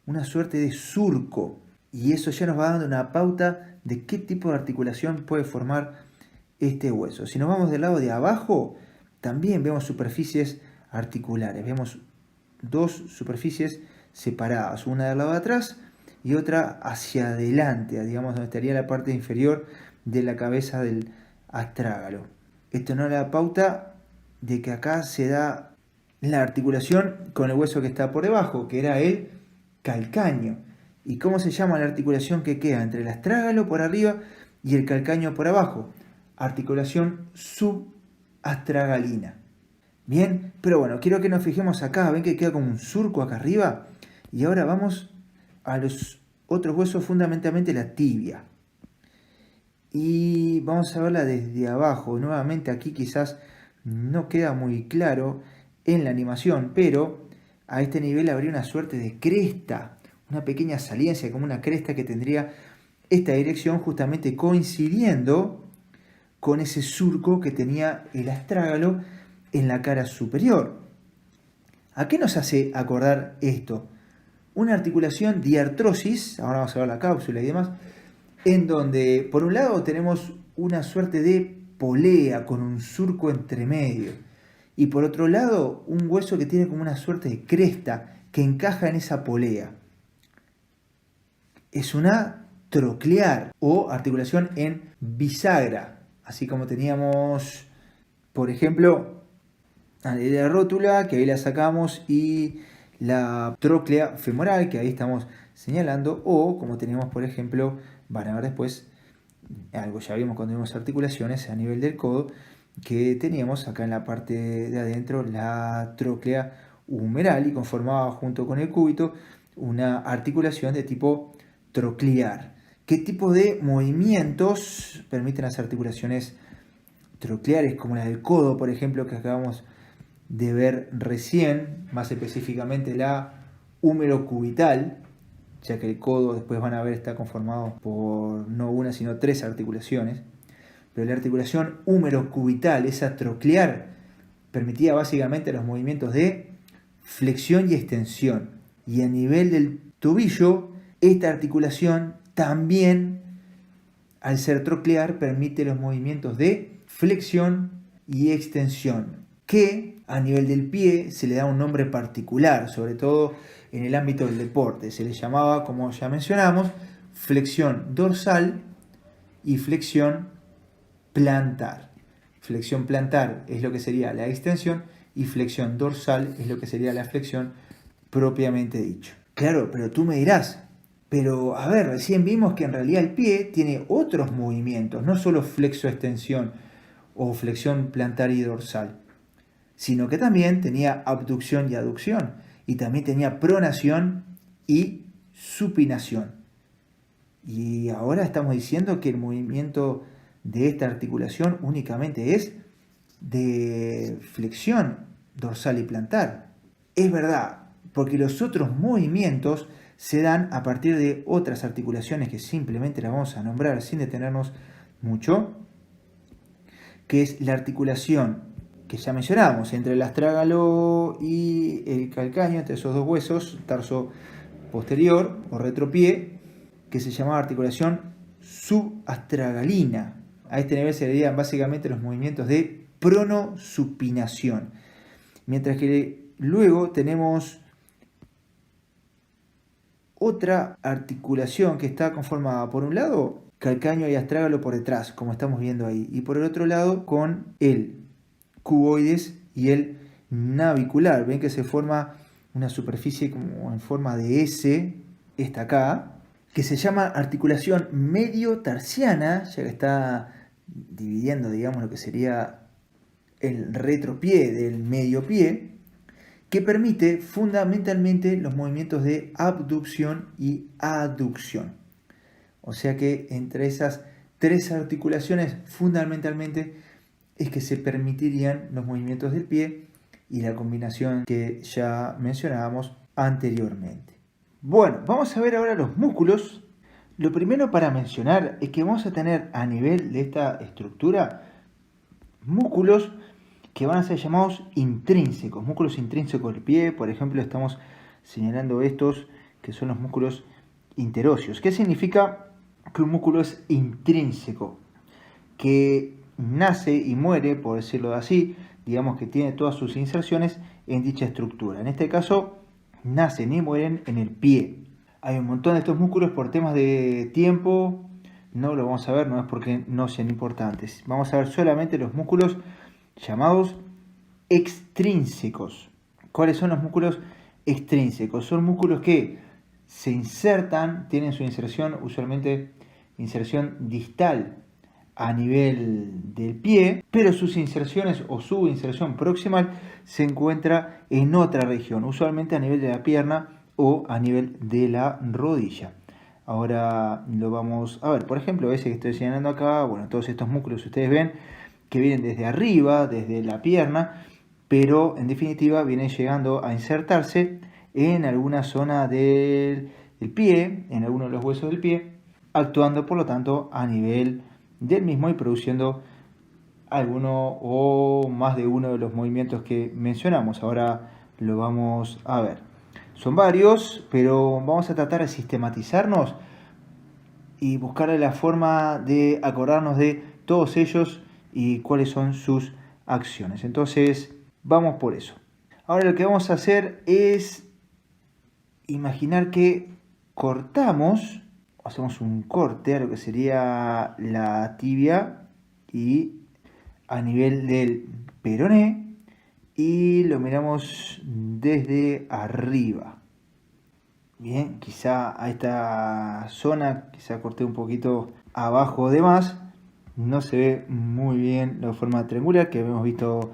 una suerte de surco. Y eso ya nos va dando una pauta de qué tipo de articulación puede formar este hueso. Si nos vamos del lado de abajo, también vemos superficies articulares. Vemos dos superficies separadas, una del lado de atrás y otra hacia adelante, digamos donde estaría la parte inferior de la cabeza del astrágalo. Esto nos da pauta de que acá se da la articulación con el hueso que está por debajo, que era el calcáneo. ¿Y cómo se llama la articulación que queda entre el astrágalo por arriba y el calcáneo por abajo? Articulación subastragalina. Bien, pero bueno, quiero que nos fijemos acá. ¿Ven que queda como un surco acá arriba? Y ahora vamos a los otros huesos, fundamentalmente la tibia. Y vamos a verla desde abajo. Nuevamente aquí quizás no queda muy claro en la animación, pero a este nivel habría una suerte de cresta, una pequeña saliencia, como una cresta que tendría esta dirección, justamente coincidiendo con ese surco que tenía el astrágalo en la cara superior. ¿A qué nos hace acordar esto? Una articulación diartrosis, ahora vamos a ver la cápsula y demás, en donde por un lado tenemos una suerte de polea con un surco entre medio, y por otro lado un hueso que tiene como una suerte de cresta que encaja en esa polea. Es una troclear o articulación en bisagra, así como teníamos, por ejemplo, la rótula, que ahí la sacamos, y la tróclea femoral, que ahí estamos señalando, o como tenemos, por ejemplo, van a ver después, algo ya vimos cuando vimos articulaciones a nivel del codo, que teníamos acá en la parte de adentro la tróclea humeral y conformaba junto con el cúbito una articulación de tipo troclear. ¿Qué tipo de movimientos permiten las articulaciones trocleares, como la del codo, por ejemplo, que acabamos de ver recién, más específicamente la húmero-cubital, ya que el codo, después van a ver, está conformado por no una sino tres articulaciones, pero la articulación húmero-cubital, esa troclear, permitía básicamente los movimientos de flexión y extensión, y a nivel del tobillo, esta articulación también, al ser troclear, permite los movimientos de flexión y extensión, que a nivel del pie se le da un nombre particular, sobre todo en el ámbito del deporte. Se le llamaba, como ya mencionamos, flexión dorsal y flexión plantar. Flexión plantar es lo que sería la extensión y flexión dorsal es lo que sería la flexión propiamente dicho. Claro, pero tú me dirás, pero a ver, recién vimos que en realidad el pie tiene otros movimientos, no solo flexo-extensión o flexión plantar y dorsal, sino que también tenía abducción y aducción, y también tenía pronación y supinación. Y ahora estamos diciendo que el movimiento de esta articulación únicamente es de flexión dorsal y plantar. Es verdad, porque los otros movimientos se dan a partir de otras articulaciones que simplemente las vamos a nombrar sin detenernos mucho, que es la articulación que ya mencionábamos entre el astrágalo y el calcáneo, entre esos dos huesos, tarso posterior o retropié, que se llamaba articulación subastragalina. A este nivel se le dieron básicamente los movimientos de pronosupinación. Mientras que luego tenemos otra articulación que está conformada por un lado calcáneo y astrágalo por detrás, como estamos viendo ahí, y por el otro lado con el cuboides y el navicular. Ven que se forma una superficie como en forma de S, esta acá, que se llama articulación medio-tarsiana, ya que está dividiendo, digamos, lo que sería el retropié del medio pie, que permite fundamentalmente los movimientos de abducción y aducción. O sea que entre esas tres articulaciones fundamentalmente es que se permitirían los movimientos del pie y la combinación que ya mencionábamos anteriormente. Bueno, vamos a ver ahora los músculos. Lo primero para mencionar es que vamos a tener a nivel de esta estructura músculos que van a ser llamados intrínsecos, músculos intrínsecos del pie. Por ejemplo, estamos señalando estos que son los músculos interóseos. ¿Qué significa que un músculo es intrínseco? Que nace y muere, por decirlo así, digamos que tiene todas sus inserciones en dicha estructura. En este caso, nacen y mueren en el pie. Hay un montón de estos músculos por temas de tiempo, no lo vamos a ver, no es porque no sean importantes. Vamos a ver solamente los músculos llamados extrínsecos. ¿Cuáles son los músculos extrínsecos? Son músculos que se insertan, tienen su inserción, usualmente inserción distal a nivel del pie, pero sus inserciones o su inserción proximal se encuentra en otra región, usualmente a nivel de la pierna o a nivel de la rodilla. Ahora lo vamos a ver. Por ejemplo, ese que estoy señalando acá, bueno, todos estos músculos ustedes ven que vienen desde arriba, desde la pierna, pero en definitiva vienen llegando a insertarse en alguna zona del pie, en alguno de los huesos del pie, actuando por lo tanto a nivel del mismo y produciendo alguno o más de uno de los movimientos que mencionamos. Ahora lo vamos a ver. Son varios, pero vamos a tratar de sistematizarnos y buscar la forma de acordarnos de todos ellos y cuáles son sus acciones. Entonces, vamos por eso. Ahora lo que vamos a hacer es imaginar que cortamos, hacemos un corte a lo que sería la tibia y a nivel del peroné y lo miramos desde arriba. Bien, quizá a esta zona, quizá corté un poquito abajo de más, no se ve muy bien la forma triangular que habíamos visto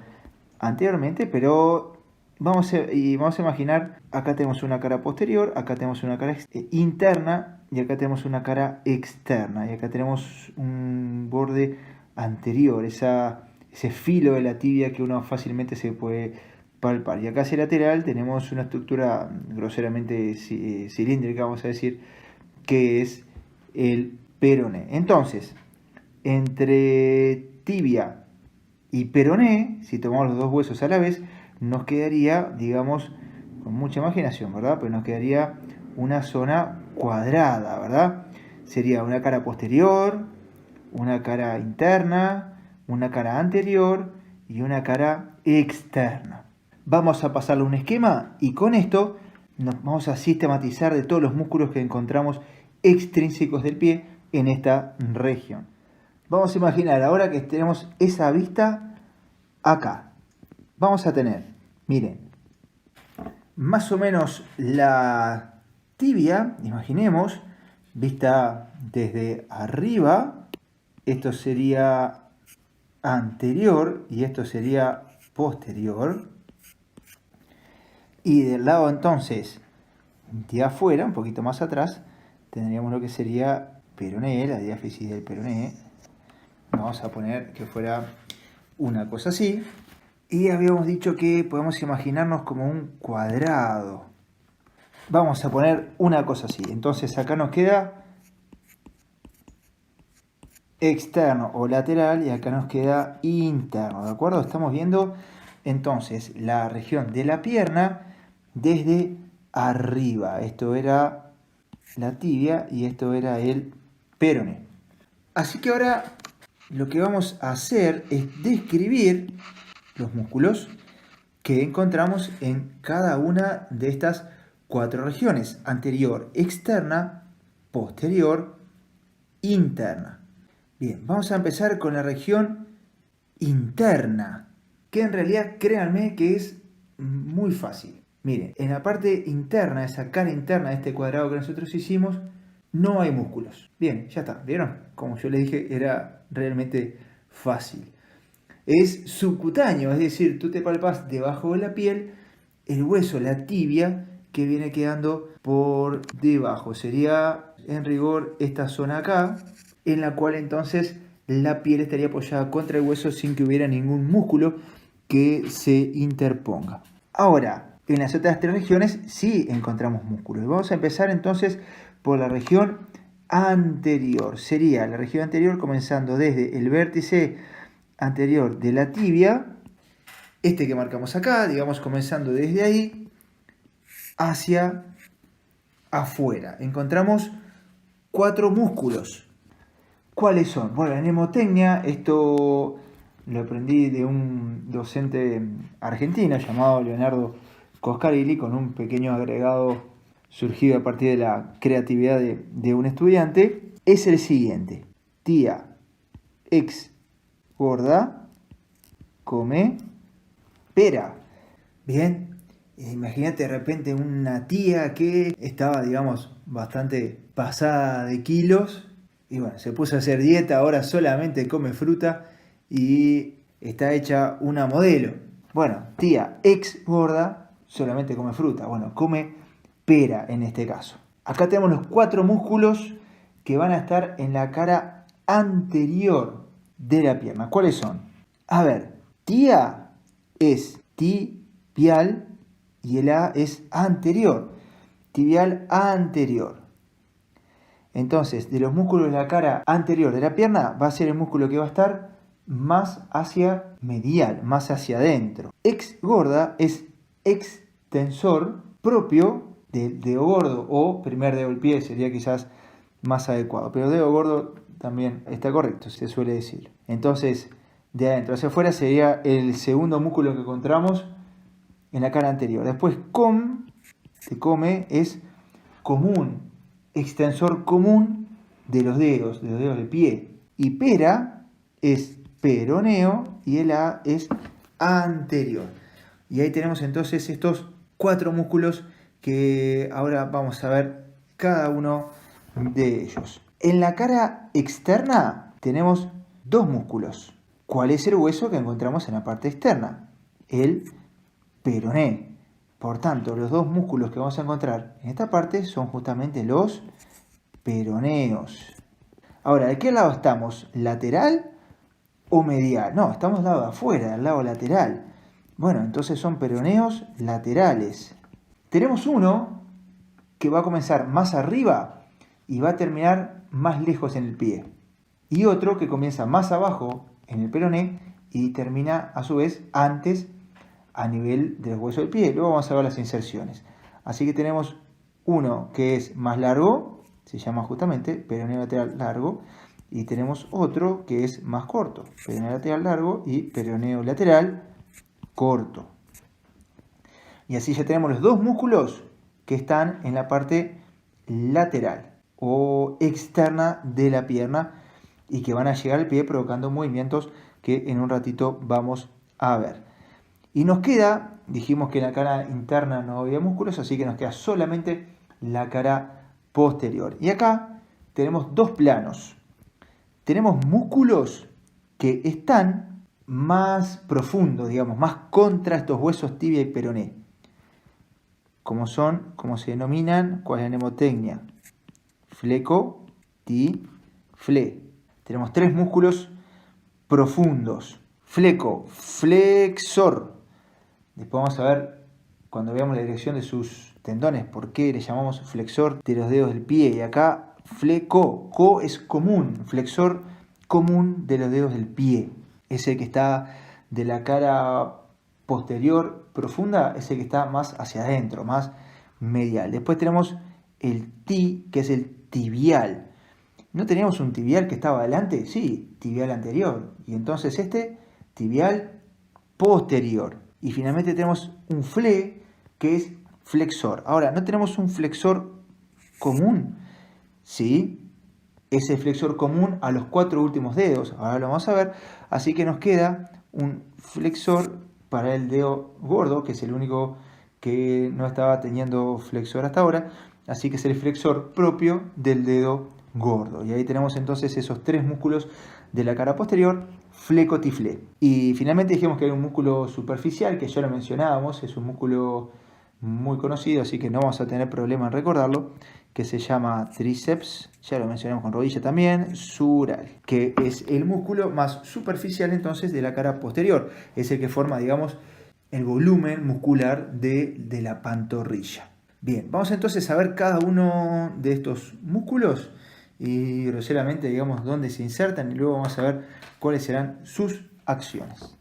anteriormente, pero vamos a imaginar, acá tenemos una cara posterior, acá tenemos una cara interna y acá tenemos una cara externa y acá tenemos un borde anterior, ese filo de la tibia que uno fácilmente se puede palpar. Y acá hacia lateral tenemos una estructura groseramente cilíndrica, vamos a decir, que es el peroné. Entonces, entre tibia y peroné, si tomamos los dos huesos a la vez, nos quedaría, digamos, con mucha imaginación, ¿verdad? Pero nos quedaría una zona cuadrada, ¿verdad? Sería una cara posterior, una cara interna, una cara anterior y una cara externa. Vamos a pasarle un esquema y con esto nos vamos a sistematizar de todos los músculos que encontramos extrínsecos del pie en esta región. Vamos a imaginar ahora que tenemos esa vista acá. Vamos a tener, miren, más o menos la tibia, imaginemos, vista desde arriba. Esto sería anterior y esto sería posterior. Y del lado entonces de afuera, un poquito más atrás, tendríamos lo que sería peroné, la diáfisis del peroné. Vamos a poner que fuera una cosa así. Y habíamos dicho que podemos imaginarnos como un cuadrado. Vamos a poner una cosa así. Entonces acá nos queda externo o lateral y acá nos queda interno, ¿de acuerdo? Estamos viendo entonces la región de la pierna desde arriba. Esto era la tibia y esto era el peroné. Así que ahora lo que vamos a hacer es describir los músculos que encontramos en cada una de estas 4 regiones: anterior, externa, posterior, interna. Bien, vamos a empezar con la región interna, que en realidad créanme que es muy fácil. Miren, en la parte interna, esa cara interna de este cuadrado que nosotros hicimos, no hay músculos. Bien, ya está, ¿vieron? Como yo les dije, era realmente fácil. Es subcutáneo, es decir, tú te palpas debajo de la piel el hueso, la tibia, que viene quedando por debajo. Sería, en rigor, esta zona acá, en la cual entonces la piel estaría apoyada contra el hueso sin que hubiera ningún músculo que se interponga. Ahora, en las otras 3 regiones sí encontramos músculos. Vamos a empezar entonces por la región anterior. Sería la región anterior comenzando desde el vértice anterior de la tibia, este que marcamos acá, digamos comenzando desde ahí hacia afuera. Encontramos 4 músculos. ¿Cuáles son? Bueno, en mnemotecnia, esto lo aprendí de un docente argentino llamado Leonardo Coscarilli, con un pequeño agregado surgido a partir de la creatividad de un estudiante. Es el siguiente: tía, ex, gorda, come, pera. Bien, imagínate de repente una tía que estaba, digamos, bastante pasada de kilos y bueno, se puso a hacer dieta, ahora solamente come fruta y está hecha una modelo. Bueno, tía ex gorda solamente come fruta, bueno, come pera en este caso. Acá tenemos los 4 músculos que van a estar en la cara anterior de la pierna. ¿Cuáles son? A ver, tía es tibial y el A es anterior. Tibial anterior. Entonces, de los músculos de la cara anterior de la pierna, va a ser el músculo que va a estar más hacia medial, más hacia adentro. Ex gorda es extensor propio del dedo gordo o primer dedo del pie, sería quizás más adecuado. Pero dedo gordo también está correcto, se suele decir. Entonces, de adentro hacia afuera sería el segundo músculo que encontramos en la cara anterior. Después, de come, es común, extensor común de los dedos del pie. Y pera es peroneo y el A es anterior. Y ahí tenemos entonces estos 4 músculos que ahora vamos a ver cada uno de ellos. En la cara externa tenemos 2 músculos. ¿Cuál es el hueso que encontramos en la parte externa? El peroné. Por tanto, los 2 músculos que vamos a encontrar en esta parte son justamente los peroneos. Ahora, ¿de qué lado estamos? ¿Lateral o medial? No, estamos del lado de afuera, del lado lateral. Bueno, entonces son peroneos laterales. Tenemos uno que va a comenzar más arriba y va a terminar más lejos en el pie. Y otro que comienza más abajo en el peroné y termina a su vez antes a nivel del hueso del pie. Luego vamos a ver las inserciones. Así que tenemos uno que es más largo, se llama justamente peroneo lateral largo, y tenemos otro que es más corto, peroneo lateral largo y peroneo lateral corto. Y así ya tenemos los 2 músculos que están en la parte lateral o externa de la pierna y que van a llegar al pie provocando movimientos que en un ratito vamos a ver. Y nos queda, dijimos que en la cara interna no había músculos, así que nos queda solamente la cara posterior. Y acá tenemos dos planos. Tenemos músculos que están más profundos, digamos, más contra estos huesos tibia y peroné. Como se denominan, ¿cuál es la mnemotecnia? Fleco, ti, fle. Tenemos tres músculos profundos. Fleco, flexor. Después vamos a ver, cuando veamos la dirección de sus tendones, por qué le llamamos flexor de los dedos del pie. Y acá, fleco, co es común, flexor común de los dedos del pie. Es el que está de la cara posterior profunda, es el que está más hacia adentro, más medial. Después tenemos el ti, que es el tibial. ¿No teníamos un tibial que estaba adelante? Sí, tibial anterior. Y entonces este, tibial posterior. Y finalmente tenemos un fle, que es flexor. Ahora, ¿no tenemos un flexor común? Sí, ese flexor común a los 4 últimos dedos. Ahora lo vamos a ver. Así que nos queda un flexor para el dedo gordo, que es el único que no estaba teniendo flexor hasta ahora. Así que es el flexor propio del dedo gordo. Y ahí tenemos entonces esos tres músculos de la cara posterior, flecotiflé. Y finalmente dijimos que hay un músculo superficial, que ya lo mencionábamos, es un músculo muy conocido, así que no vamos a tener problema en recordarlo, que se llama tríceps, ya lo mencionamos con rodilla también, sural, que es el músculo más superficial entonces de la cara posterior, es el que forma, digamos, el volumen muscular de la pantorrilla. Bien, vamos entonces a ver cada uno de estos músculos y groseramente, digamos, dónde se insertan y luego vamos a ver cuáles serán sus acciones.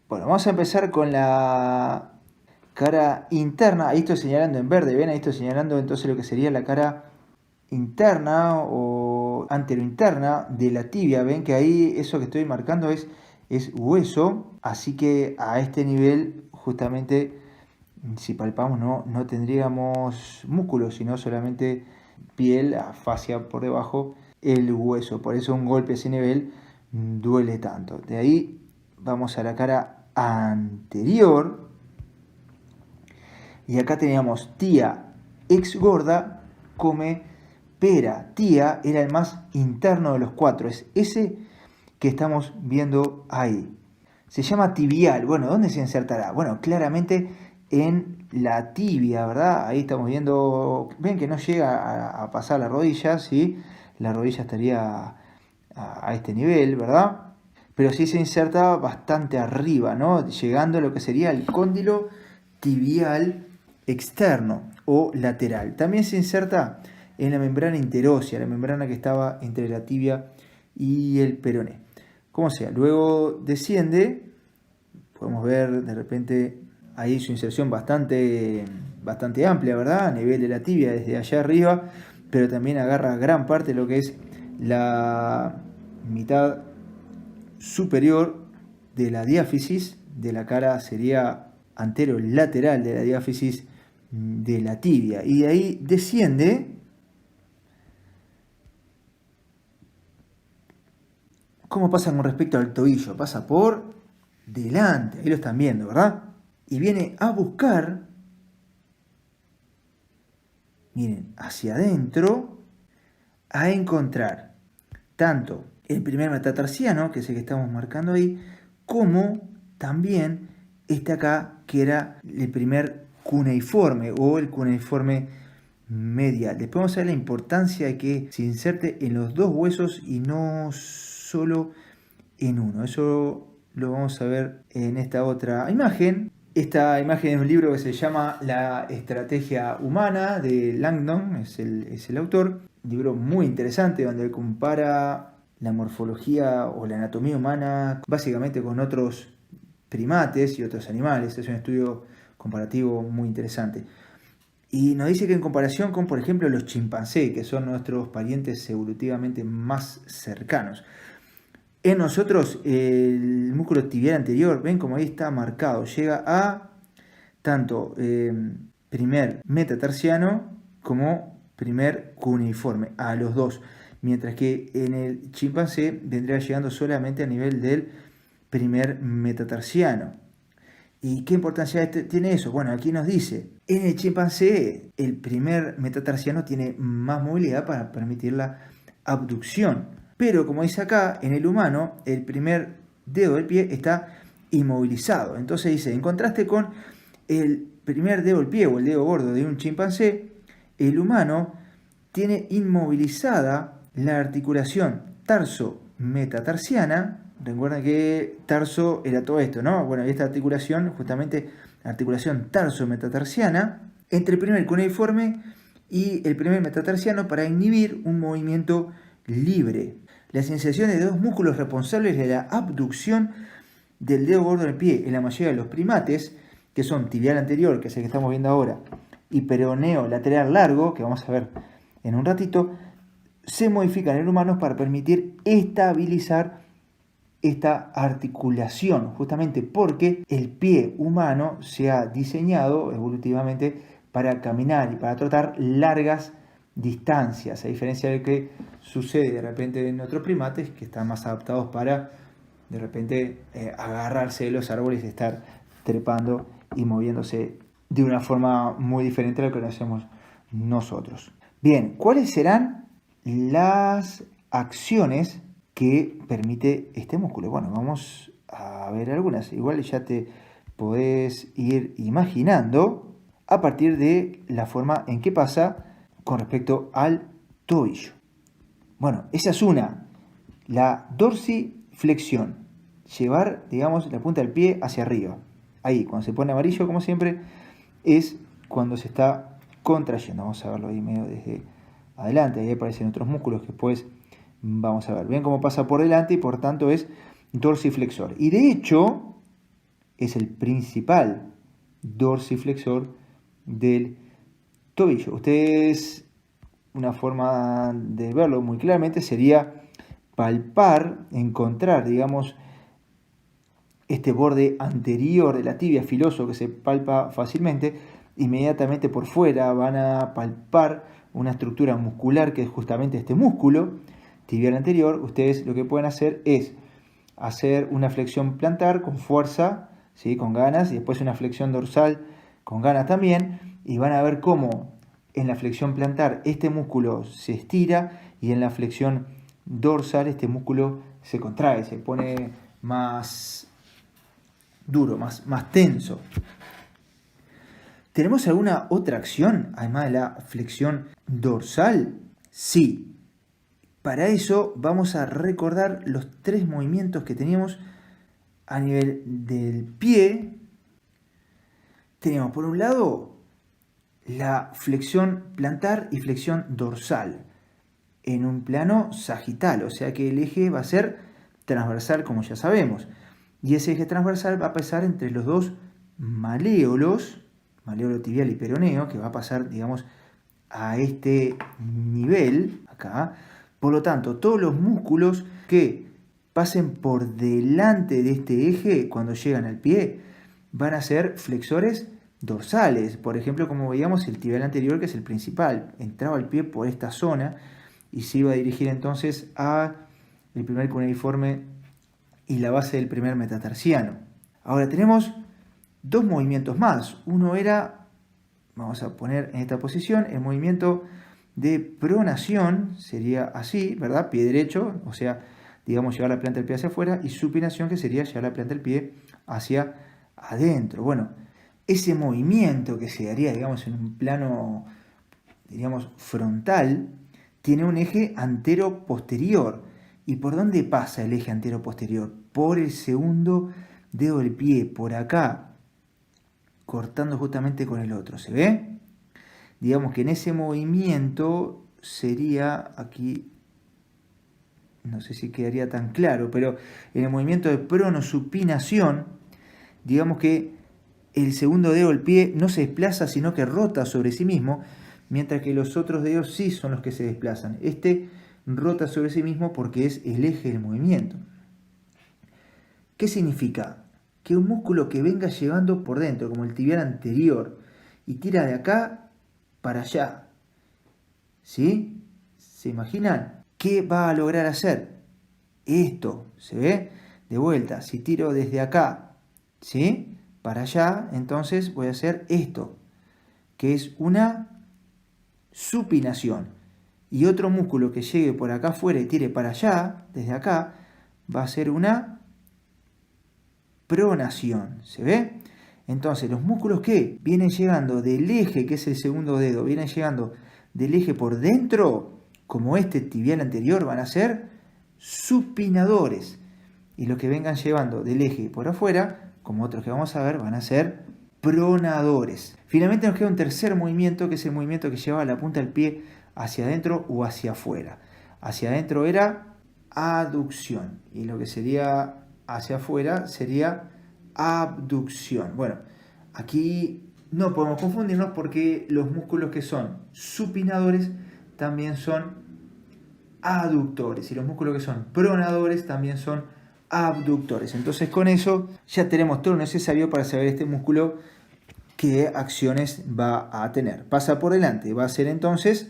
Bueno, vamos a empezar con la cara interna. Ahí estoy señalando en verde, ¿ven? Ahí estoy señalando entonces lo que sería la cara interna o anterointerna de la tibia. Ven que ahí eso que estoy marcando es hueso, así que a este nivel justamente si palpamos no tendríamos músculos, sino solamente piel, fascia por debajo, el hueso. Por eso un golpe a ese nivel duele tanto. De ahí vamos a la cara anterior. Y acá teníamos tía ex gorda come pera. Tía era el más interno de los 4. Es ese que estamos viendo ahí. Se llama tibial. Bueno, ¿dónde se insertará? Bueno, claramente en la tibia, ¿verdad? Ahí estamos viendo, ven que no llega a pasar la rodilla, ¿sí? La rodilla estaría a este nivel, ¿verdad? Pero sí se inserta bastante arriba, ¿no? Llegando a lo que sería el cóndilo tibial externo o lateral. También se inserta en la membrana interósea, la membrana que estaba entre la tibia y el peroné. Como sea, luego desciende, podemos ver de repente ahí su inserción bastante amplia, ¿verdad? A nivel de la tibia desde allá arriba, pero también agarra gran parte de lo que es la mitad superior de la diáfisis de la cara, sería anterolateral de la diáfisis de la tibia. Y de ahí desciende, ¿cómo pasa con respecto al tobillo? Pasa por delante, ahí lo están viendo, ¿verdad? Y viene a buscar, miren, hacia adentro, a encontrar tanto el primer metatarsiano, que es el que estamos marcando ahí, como también este acá, que era el primer cuneiforme o el cuneiforme medial. Después vamos a ver la importancia de que se inserte en los dos huesos y no solo en uno. Eso lo vamos a ver en esta otra imagen. Esta imagen es un libro que se llama La Estrategia Humana, de Langdon, es el autor. Un libro muy interesante donde compara la morfología o la anatomía humana básicamente con otros primates y otros animales. Es un estudio comparativo muy interesante. Y nos dice que en comparación con, por ejemplo, los chimpancés, que son nuestros parientes evolutivamente más cercanos, en nosotros el músculo tibial anterior, ven como ahí está marcado, llega a tanto primer metatarsiano como primer cuneiforme, a los dos. Mientras que en el chimpancé vendría llegando solamente a nivel del primer metatarsiano. ¿Y qué importancia tiene eso? Bueno, aquí nos dice, en el chimpancé el primer metatarsiano tiene más movilidad para permitir la abducción. Pero como dice acá, en el humano el primer dedo del pie está inmovilizado. Entonces dice, en contraste con el primer dedo del pie o el dedo gordo de un chimpancé, el humano tiene inmovilizada la articulación tarso-metatarsiana. Recuerden que tarso era todo esto, ¿no? Bueno, esta articulación, justamente articulación tarso-metatarsiana, entre el primer cuneiforme y el primer metatarsiano para inhibir un movimiento libre. La sensación de dos músculos responsables de la abducción del dedo gordo del pie en la mayoría de los primates, que son tibial anterior, que es el que estamos viendo ahora, y peroneo lateral largo, que vamos a ver en un ratito, se modifican en humanos para permitir estabilizar esta articulación, justamente porque el pie humano se ha diseñado evolutivamente para caminar y para trotar largas distancias, a diferencia de lo que sucede de repente en otros primates que están más adaptados para de repente agarrarse de los árboles y estar trepando y moviéndose de una forma muy diferente a lo que lo hacemos nosotros. Bien, ¿cuáles serán las acciones que permite este músculo? Bueno, vamos a ver algunas. Igual ya te podés ir imaginando a partir de la forma en que pasa con respecto al tobillo. Bueno, esa es una. La dorsiflexión. Llevar, digamos, la punta del pie hacia arriba. Ahí, cuando se pone amarillo, como siempre, es cuando se está contrayendo. Vamos a verlo ahí medio desde adelante. Ahí aparecen otros músculos que después vamos a ver. Ven cómo pasa por delante y por tanto es dorsiflexor. Y de hecho, es el principal dorsiflexor del tobillo. Ustedes, una forma de verlo muy claramente sería palpar, encontrar, digamos, este borde anterior de la tibia filoso que se palpa fácilmente. Inmediatamente por fuera van a palpar una estructura muscular que es justamente este músculo tibial anterior. Ustedes lo que pueden hacer es hacer una flexión plantar con fuerza, ¿sí? Con ganas, y después una flexión dorsal con ganas también, y van a ver cómo en la flexión plantar este músculo se estira y en la flexión dorsal este músculo se contrae, se pone más duro, más tenso. ¿Tenemos alguna otra acción además de la flexión dorsal? Sí. Para eso vamos a recordar los tres movimientos que teníamos a nivel del pie. Tenemos por un lado la flexión plantar y flexión dorsal en un plano sagital, o sea que el eje va a ser transversal, como ya sabemos. Y ese eje transversal va a pasar entre los dos maléolos, maléolo tibial y peroneo, que va a pasar, digamos, a este nivel, acá. Por lo tanto, todos los músculos que pasen por delante de este eje cuando llegan al pie van a ser flexores dorsales. Por ejemplo, como veíamos, el tibial anterior, que es el principal, entraba al pie por esta zona y se iba a dirigir entonces a el primer cuneiforme y la base del primer metatarsiano. Ahora tenemos dos movimientos más. Uno era, vamos a poner en esta posición, el movimiento de pronación, sería así, ¿verdad? Pie derecho, o sea, digamos, llevar la planta del pie hacia afuera, y supinación, que sería llevar la planta del pie hacia adentro. Bueno, ese movimiento que se daría, digamos, en un plano, digamos, frontal, tiene un eje antero-posterior. ¿Y por dónde pasa el eje antero-posterior? Por el segundo dedo del pie, por acá, cortando justamente con el otro. ¿Se ve? Digamos que en ese movimiento sería, aquí, no sé si quedaría tan claro, pero en el movimiento de pronosupinación, digamos que el segundo dedo del pie no se desplaza, sino que rota sobre sí mismo, mientras que los otros dedos sí son los que se desplazan. Este rota sobre sí mismo porque es el eje del movimiento. ¿Qué significa? Que un músculo que venga llegando por dentro, como el tibial anterior, y tira de acá para allá, ¿Sí? ¿Se imaginan? ¿Qué va a lograr hacer? Esto, ¿se ve? De vuelta, si tiro desde acá, ¿sí? Para allá, entonces voy a hacer esto, que es una supinación. Y otro músculo que llegue por acá afuera y tire para allá, desde acá, va a ser una pronación, ¿se ve? Entonces los músculos que vienen llegando del eje, que es el segundo dedo, vienen llegando del eje por dentro, como este tibial anterior, van a ser supinadores. Y los que vengan llevando del eje por afuera, como otros que vamos a ver, van a ser pronadores. Finalmente nos queda un tercer movimiento, que es el movimiento que lleva la punta del pie hacia adentro o hacia afuera. Hacia adentro era aducción y lo que sería hacia afuera sería abducción. Bueno, aquí no podemos confundirnos porque los músculos que son supinadores también son aductores y los músculos que son pronadores también son abductores. Entonces con eso ya tenemos todo lo necesario para saber este músculo qué acciones va a tener. Pasa por delante, va a ser entonces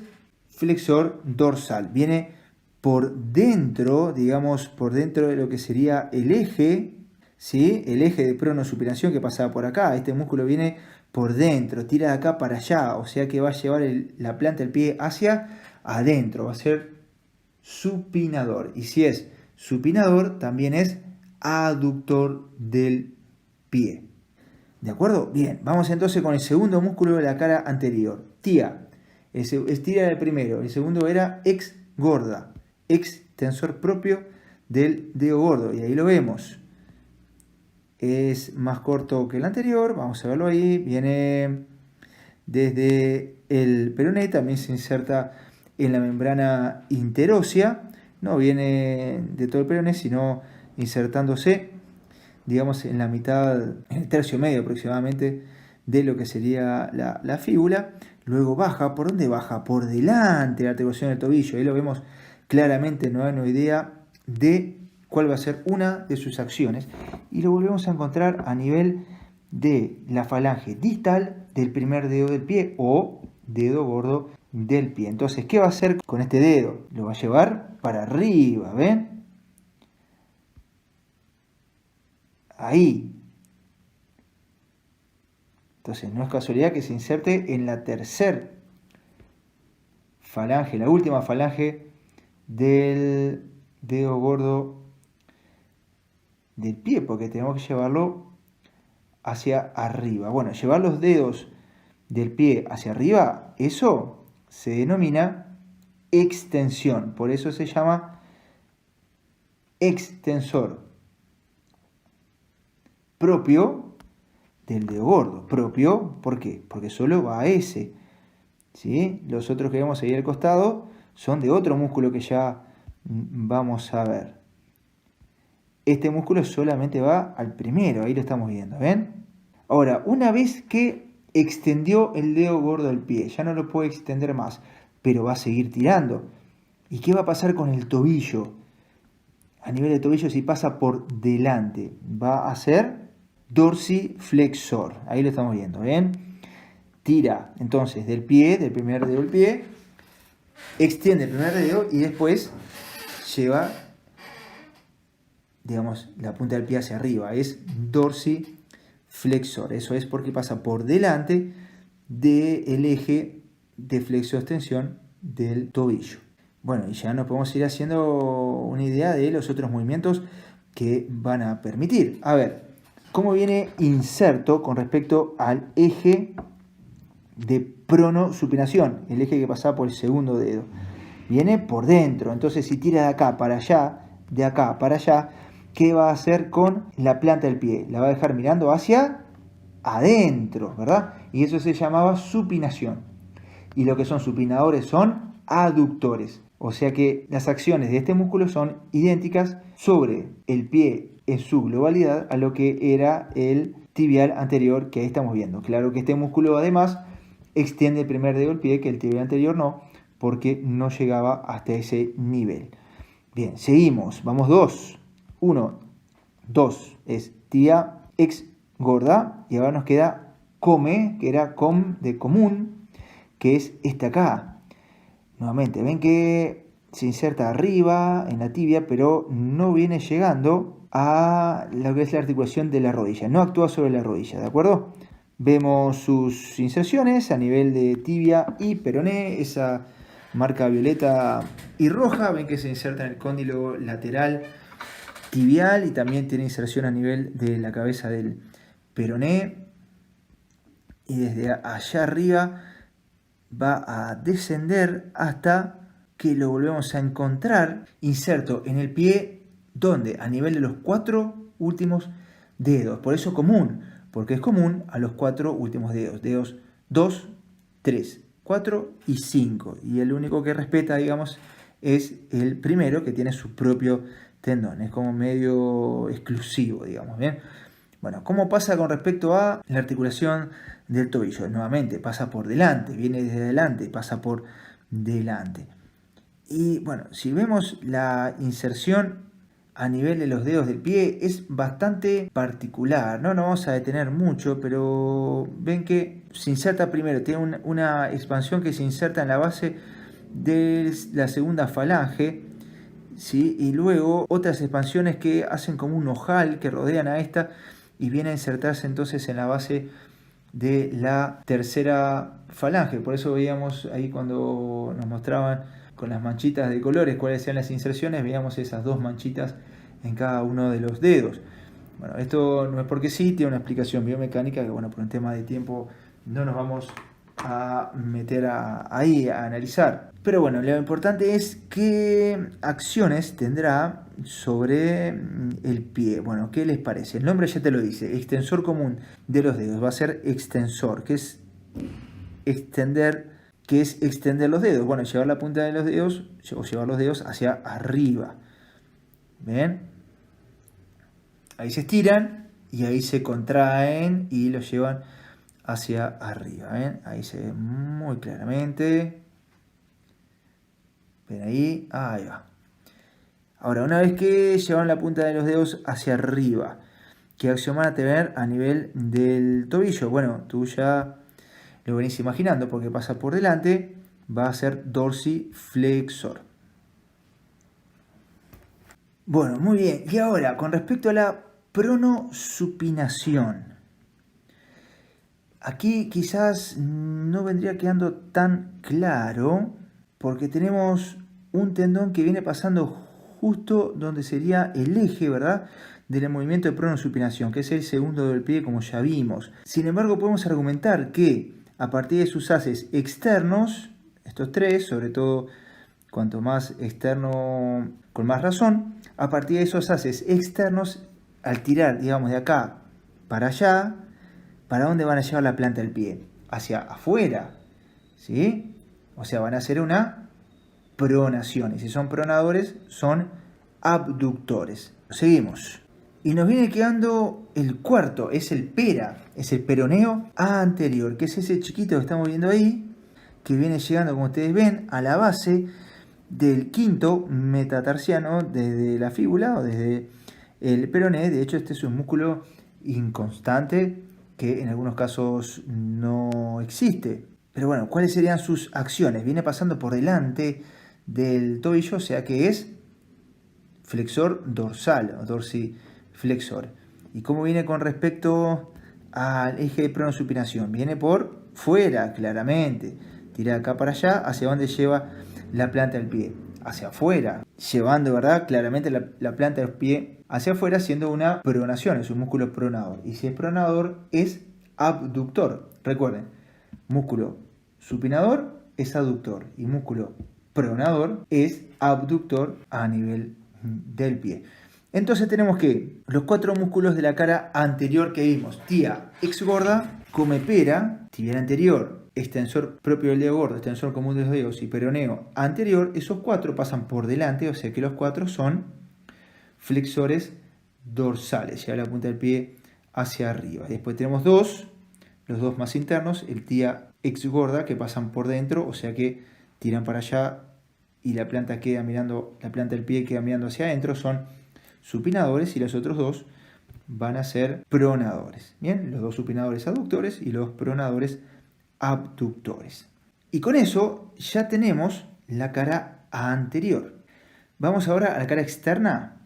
flexor dorsal. Viene por dentro, digamos, por dentro de lo que sería el eje, ¿sí? El eje de pronosupinación que pasaba por acá. Este músculo viene por dentro, tira de acá para allá, o sea que va a llevar la planta del pie hacia adentro, va a ser supinador. Y si es supinador, también es aductor del pie. ¿De acuerdo? Bien, vamos entonces con el segundo músculo de la cara anterior, tía. Es tía el primero, el segundo era exgorda, extensor propio del dedo gordo, y ahí lo vemos. Es más corto que el anterior, vamos a verlo ahí, viene desde el peroné, también se inserta en la membrana interósea, no viene de todo el peroné, sino insertándose, digamos, en la mitad, en el tercio medio aproximadamente de lo que sería la fíbula. Luego baja, ¿por dónde baja? Por delante de la articulación del tobillo. Ahí lo vemos claramente, no hay una idea de cuál va a ser una de sus acciones. Y lo volvemos a encontrar a nivel de la falange distal del primer dedo del pie o dedo gordo del pie. Entonces, ¿qué va a hacer con este dedo? Lo va a llevar para arriba, ¿ven? Ahí. Entonces, no es casualidad que se inserte en la tercer falange, la última falange del dedo gordo del pie, porque tenemos que llevarlo hacia arriba. Bueno, llevar los dedos del pie hacia arriba, eso se denomina extensión, por eso se llama extensor propio del dedo gordo. Propio, ¿por qué? Porque solo va a ese, ¿sí? Los otros que vemos ahí al costado son de otro músculo que ya vamos a ver. Este músculo solamente va al primero, ahí lo estamos viendo, ¿ven? Ahora, una vez que extendió el dedo gordo del pie, ya no lo puede extender más, pero va a seguir tirando. ¿Y qué va a pasar con el tobillo? A nivel de tobillo, si pasa por delante, va a ser dorsiflexor. Ahí lo estamos viendo, ¿ven? Tira entonces del pie, del primer dedo del pie, extiende el primer dedo y después lleva, digamos, la punta del pie hacia arriba. Es dorsiflexor. Eso es porque pasa por delante del eje de flexo-extensión del tobillo. Bueno, y ya nos podemos ir haciendo una idea de los otros movimientos que van a permitir. A ver, ¿cómo viene inserto con respecto al eje de pronosupinación? El eje que pasa por el segundo dedo. Viene por dentro, entonces si tira de acá para allá, ¿qué va a hacer con la planta del pie? La va a dejar mirando hacia adentro, ¿verdad? Y eso se llamaba supinación. Y lo que son supinadores son aductores. O sea que las acciones de este músculo son idénticas sobre el pie en su globalidad a lo que era el tibial anterior que ahí estamos viendo. Claro que este músculo además extiende el primer dedo del pie, que el tibial anterior no, porque no llegaba hasta ese nivel. Bien, seguimos. Vamos 2. 1, 2 es tibia ex gorda y ahora nos queda come, que era com de común, que es esta acá. Nuevamente, ven que se inserta arriba en la tibia, pero no viene llegando a lo que es la articulación de la rodilla, no actúa sobre la rodilla, ¿de acuerdo? Vemos sus inserciones a nivel de tibia y peroné, esa marca violeta y roja, ven que se inserta en el cóndilo lateral tibial y también tiene inserción a nivel de la cabeza del peroné, y desde allá arriba va a descender hasta que lo volvemos a encontrar inserto en el pie, donde a nivel de los 4 últimos dedos. Por eso común, porque es común a los 4 últimos dedos. Dedos 2, 3, 4 y 5. Y el único que respeta, digamos, es el primero, que tiene su propio tendón. Es como medio exclusivo, digamos, ¿bien? Bueno, ¿cómo pasa con respecto a la articulación del tobillo? Nuevamente, pasa por delante, viene desde adelante, pasa por delante. Y bueno, si vemos la inserción a nivel de los dedos del pie, es bastante particular. No nos vamos a detener mucho, pero ven que se inserta primero, tiene una expansión que se inserta en la base de la segunda falange, ¿sí? Y luego otras expansiones que hacen como un ojal que rodean a esta y viene a insertarse entonces en la base de la tercera falange. Por eso veíamos ahí cuando nos mostraban con las manchitas de colores cuáles eran las inserciones, veíamos esas dos manchitas en cada uno de los dedos. Bueno, esto no es porque sí, tiene una explicación biomecánica que, bueno, por un tema de tiempo no nos vamos a meter ahí a analizar. Pero bueno, lo importante es qué acciones tendrá sobre el pie. Bueno, ¿qué les parece? El nombre ya te lo dice, extensor común de los dedos. Va a ser extensor, que es extender, los dedos. Bueno, llevar la punta de los dedos o llevar los dedos hacia arriba. ¿Ven? Ahí se estiran y ahí se contraen y los llevan hacia arriba. ¿Ven? Ahí se ve muy claramente. ¿Ven ahí? Ahí va. Ahora, una vez que llevan la punta de los dedos hacia arriba, ¿qué acción van a tener a nivel del tobillo? Bueno, tú ya lo venís imaginando porque pasa por delante, va a ser dorsiflexor. Bueno, muy bien. Y ahora, con respecto a la pronosupinación. Aquí quizás no vendría quedando tan claro porque tenemos un tendón que viene pasando justo donde sería el eje, ¿verdad?, del movimiento de pronosupinación, que es el segundo del pie, como ya vimos. Sin embargo, podemos argumentar que a partir de sus haces externos, estos tres, sobre todo cuanto más externo, con más razón, a partir de esos haces externos, al tirar, digamos, de acá para allá, ¿para dónde van a llevar la planta del pie? Hacia afuera, ¿sí? O sea, van a hacer una pronación. Y si son pronadores, son abductores. Seguimos. Y nos viene quedando el cuarto, es el pera, es el peroneo anterior, que es ese chiquito que estamos viendo ahí, que viene llegando, como ustedes ven, a la base del quinto metatarsiano desde la fíbula o desde el peroné. De hecho, este es un músculo inconstante que en algunos casos no existe. Pero bueno, ¿cuáles serían sus acciones? Viene pasando por delante del tobillo, o sea que es flexor dorsal o dorsiflexor. ¿Y cómo viene con respecto al eje de pronosupinación? Viene por fuera, claramente. Tira acá para allá, hacia donde lleva la planta del pie, hacia afuera, llevando, ¿verdad?, claramente la planta del pie hacia afuera, siendo una pronación, es un músculo pronador. Y si es pronador, es abductor. Recuerden, músculo supinador es aductor y músculo pronador es abductor a nivel del pie. Entonces tenemos que los 4 músculos de la cara anterior que vimos: tibia exgorda, comepera, tibial anterior, extensor propio del dedo gordo, extensor común de los dedos y peroneo anterior. Esos 4 pasan por delante, o sea que los 4 son flexores dorsales, lleva la punta del pie hacia arriba. Después tenemos los dos más internos, el tibia exgorda, que pasan por dentro, o sea que tiran para allá y la planta del pie queda mirando hacia adentro, son supinadores, y los otros dos van a ser pronadores. Bien, los dos supinadores aductores y los pronadores abductores. Y con eso ya tenemos la cara anterior. Vamos ahora a la cara externa.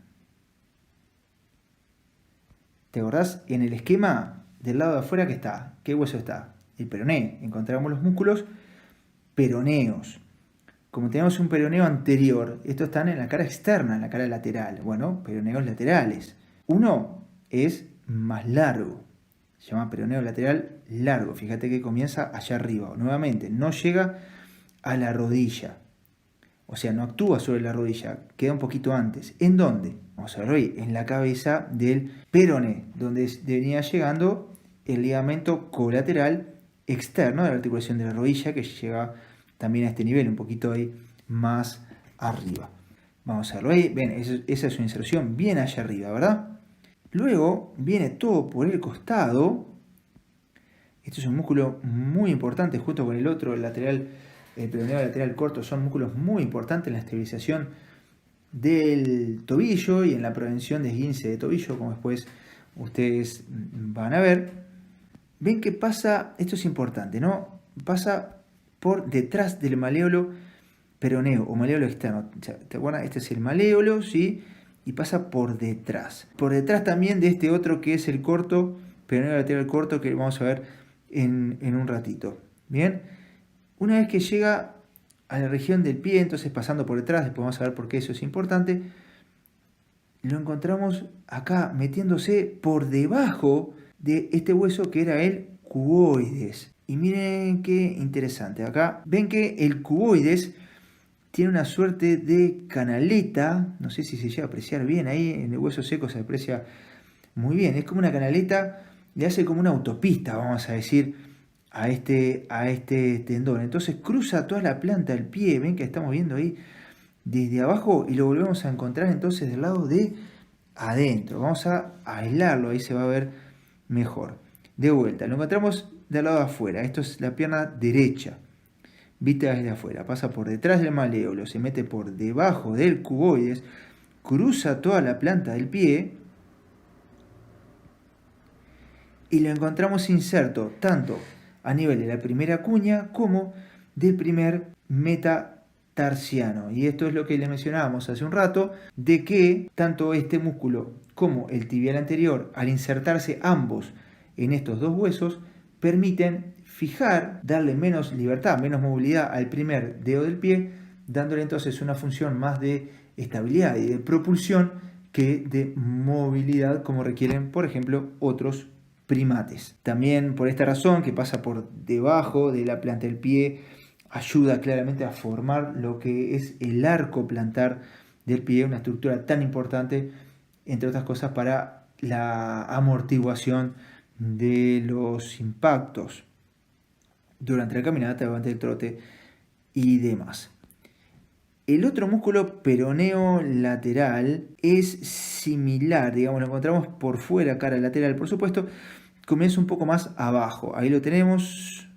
¿Te acordás? En el esquema del lado de afuera, ¿qué está? ¿Qué hueso está? El peroné. Encontramos los músculos peroneos. Como tenemos un peroneo anterior, estos están en la cara externa, en la cara lateral. Bueno, peroneos laterales. Uno es más largo, se llama peroneo lateral largo. Fíjate que comienza allá arriba. Nuevamente, no llega a la rodilla. O sea, no actúa sobre la rodilla, queda un poquito antes. ¿En dónde? Vamos a ver hoy, en la cabeza del peroné, donde venía llegando el ligamento colateral externo de la articulación de la rodilla, que llega también a este nivel, un poquito ahí más arriba. Vamos a verlo ahí. Ven, esa es una inserción bien allá arriba, ¿verdad? Luego viene todo por el costado. Este es un músculo muy importante junto con el otro, el lateral, el peroneo lateral corto. Son músculos muy importantes en la estabilización del tobillo y en la prevención de esguince de tobillo, como después ustedes van a ver. Ven que pasa, esto es importante, ¿no? Pasa por detrás del maléolo peroneo o maléolo externo. ¿Te acuerdas? Este es el maléolo, ¿sí? Y pasa por detrás. Por detrás también de este otro que es el corto, peroneo lateral corto, que vamos a ver en un ratito. Bien, una vez que llega a la región del pie, entonces pasando por detrás, después vamos a ver por qué eso es importante, lo encontramos acá metiéndose por debajo de este hueso que era el cuboides. Y miren qué interesante, acá ven que el cuboides tiene una suerte de canaleta, no sé si se llega a apreciar bien ahí, en el hueso seco se aprecia muy bien, es como una canaleta, le hace como una autopista, vamos a decir, a este tendón. Entonces cruza toda la planta del pie, ven que estamos viendo ahí desde abajo y lo volvemos a encontrar entonces del lado de adentro. Vamos a aislarlo, ahí se va a ver mejor. De vuelta, lo encontramos del lado de afuera, esto es la pierna derecha. Vista desde afuera, pasa por detrás del maléolo, se mete por debajo del cuboides, cruza toda la planta del pie y lo encontramos inserto tanto a nivel de la primera cuña como del primer metatarsiano. Y esto es lo que le mencionábamos hace un rato, de que tanto este músculo como el tibial anterior, al insertarse ambos en estos dos huesos, permiten fijar, darle menos libertad, menos movilidad al primer dedo del pie, dándole entonces una función más de estabilidad y de propulsión que de movilidad, como requieren, por ejemplo, otros primates. También por esta razón, que pasa por debajo de la planta del pie, ayuda claramente a formar lo que es el arco plantar del pie, una estructura tan importante, entre otras cosas, para la amortiguación de los impactos durante la caminata, durante el trote y demás. El otro músculo peroneo lateral es similar, digamos, lo encontramos por fuera, cara lateral, por supuesto, comienza un poco más abajo. Ahí lo tenemos.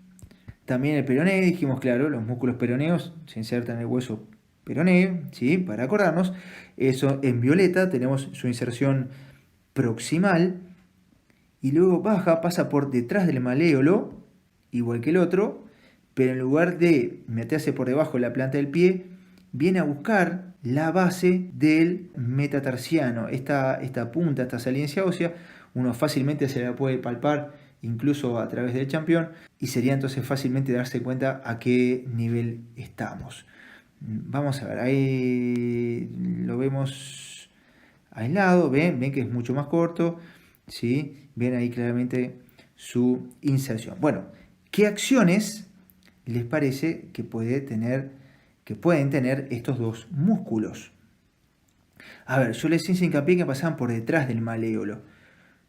También el peroné, dijimos, claro, los músculos peroneos se insertan en el hueso peroneo, ¿sí? Para acordarnos. Eso en violeta tenemos su inserción proximal y luego baja, pasa por detrás del maléolo, igual que el otro, pero en lugar de meterse por debajo de la planta del pie, viene a buscar la base del metatarsiano. Esta punta, esta saliencia ósea, uno fácilmente se la puede palpar incluso a través del champión y sería entonces fácilmente darse cuenta a qué nivel estamos. Vamos a ver, ahí lo vemos aislado, ven que es mucho más corto, ¿sí? Ven ahí claramente su inserción. Bueno, ¿qué acciones les parece que pueden tener estos dos músculos? A ver, yo les hice hincapié que pasaban por detrás del maléolo.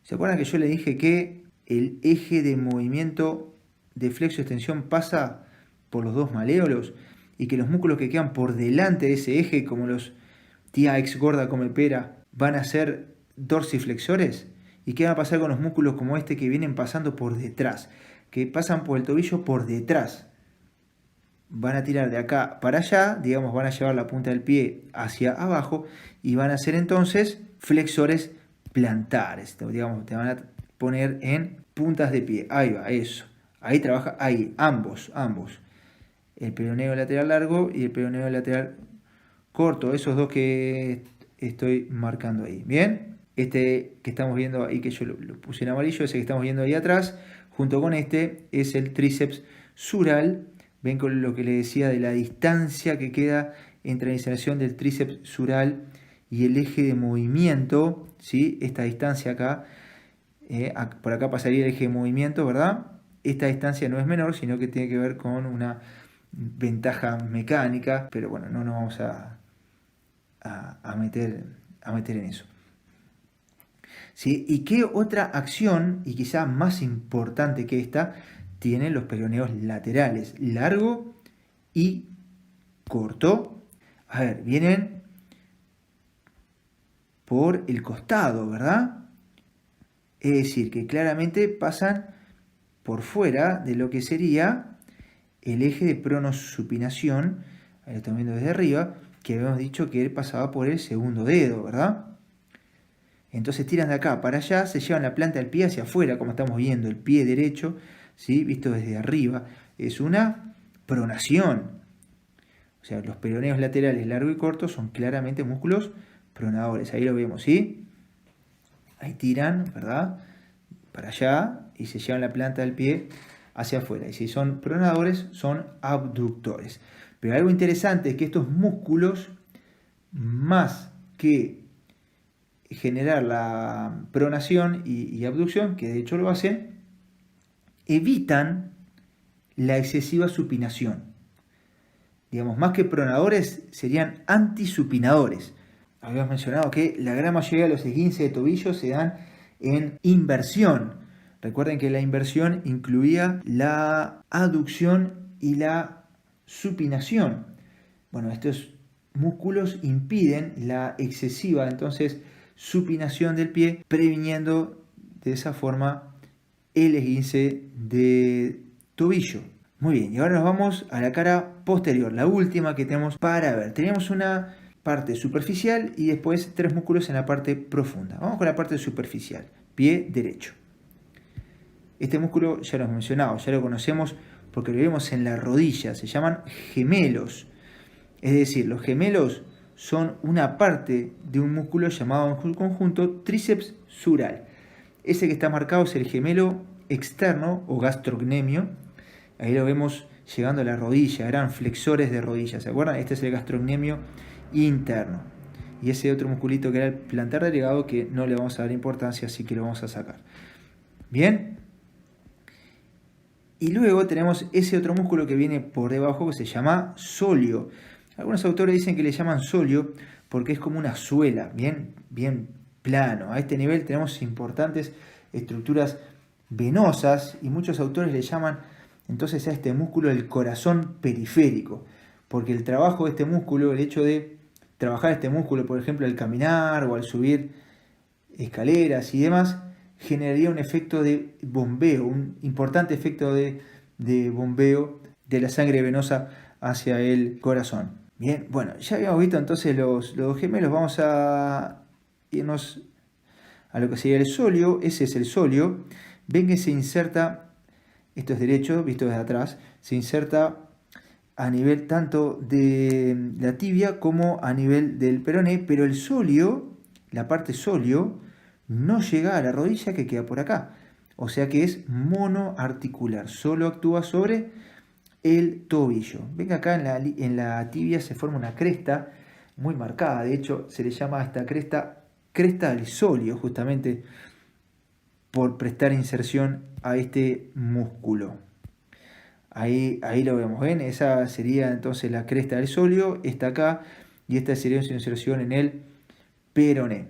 ¿Se acuerdan que yo les dije que el eje de movimiento de flexo-extensión pasa por los dos maléolos y que los músculos que quedan por delante de ese eje, como los tía ex gorda come pera, van a ser dorsiflexores? ¿Y qué va a pasar con los músculos como este que vienen pasando por detrás? Que pasan por el tobillo por detrás. Van a tirar de acá para allá, digamos, van a llevar la punta del pie hacia abajo y van a ser entonces flexores plantares. Digamos, te van a poner en puntas de pie. Ahí va, eso. Ahí trabaja, ahí, ambos. el peroneo lateral largo y el peroneo lateral corto, esos dos que estoy marcando ahí. Bien, este que estamos viendo ahí, que yo lo puse en amarillo, ese que estamos viendo ahí atrás, junto con este, es el tríceps sural. Ven con lo que le decía de la distancia que queda entre la inserción del tríceps sural y el eje de movimiento, ¿sí? Esta distancia acá, por acá pasaría el eje de movimiento, ¿verdad? Esta distancia no es menor, sino que tiene que ver con una ventaja mecánica, pero bueno, no nos vamos a meter en eso. ¿Sí? ¿Y qué otra acción, y quizá más importante que esta, tienen los peroneos laterales? Largo y corto. A ver, vienen por el costado, ¿verdad? Es decir, que claramente pasan por fuera de lo que sería el eje de pronosupinación, ahí lo estamos viendo desde arriba, que habíamos dicho que él pasaba por el segundo dedo, ¿verdad? Entonces tiran de acá para allá, se llevan la planta del pie hacia afuera, como estamos viendo, el pie derecho, ¿sí? Visto desde arriba. Es una pronación. O sea, los peroneos laterales largo y corto son claramente músculos pronadores. Ahí lo vemos, ¿sí? Ahí tiran, ¿verdad? Para allá y se llevan la planta del pie hacia afuera. Y si son pronadores, son abductores. Pero algo interesante es que estos músculos, más que generar la pronación y abducción, que de hecho lo hacen, evitan la excesiva supinación. Digamos, más que pronadores, serían antisupinadores. Habíamos mencionado que la gran mayoría de los esguinces de tobillo se dan en inversión. Recuerden que la inversión incluía la aducción y la supinación. Bueno, estos músculos impiden la excesiva, entonces, supinación del pie, previniendo de esa forma el esguince de tobillo. Muy bien, y ahora nos vamos a la cara posterior, la última que tenemos para ver. Tenemos una parte superficial y después tres músculos en la parte profunda. Vamos con la parte superficial, pie derecho. Este músculo ya lo hemos mencionado, ya lo conocemos porque lo vemos en la rodilla, se llaman gemelos. Es decir, los gemelos son una parte de un músculo llamado en conjunto tríceps sural. Ese que está marcado es el gemelo externo o gastrocnemio. Ahí lo vemos llegando a la rodilla, eran flexores de rodilla, ¿se acuerdan? Este es el gastrocnemio interno. Y ese otro musculito que era el plantar delegado que no le vamos a dar importancia, así que lo vamos a sacar. Bien. Y luego tenemos ese otro músculo que viene por debajo que se llama solio. Algunos autores dicen que le llaman solio porque es como una suela, bien plano. A este nivel tenemos importantes estructuras venosas y muchos autores le llaman entonces a este músculo el corazón periférico, porque el trabajo de este músculo, el hecho de trabajar este músculo, por ejemplo, al caminar o al subir escaleras y demás, generaría un efecto de bombeo, un importante efecto de bombeo de la sangre venosa hacia el corazón. Bien, bueno, ya habíamos visto entonces los dos gemelos, vamos a irnos a lo que sería el solio. Ese es el solio. Ven que se inserta, esto es derecho, visto desde atrás, se inserta a nivel tanto de la tibia como a nivel del peroné, pero el solio, la parte solio, no llega a la rodilla que queda por acá. O sea que es monoarticular, solo actúa sobre el tobillo. Ven que acá en la tibia se forma una cresta muy marcada, de hecho se le llama a esta cresta del solio, justamente por prestar inserción a este músculo. Ahí lo vemos, ¿ven? Esa sería entonces la cresta del solio, está acá, y esta sería su inserción en el peroné.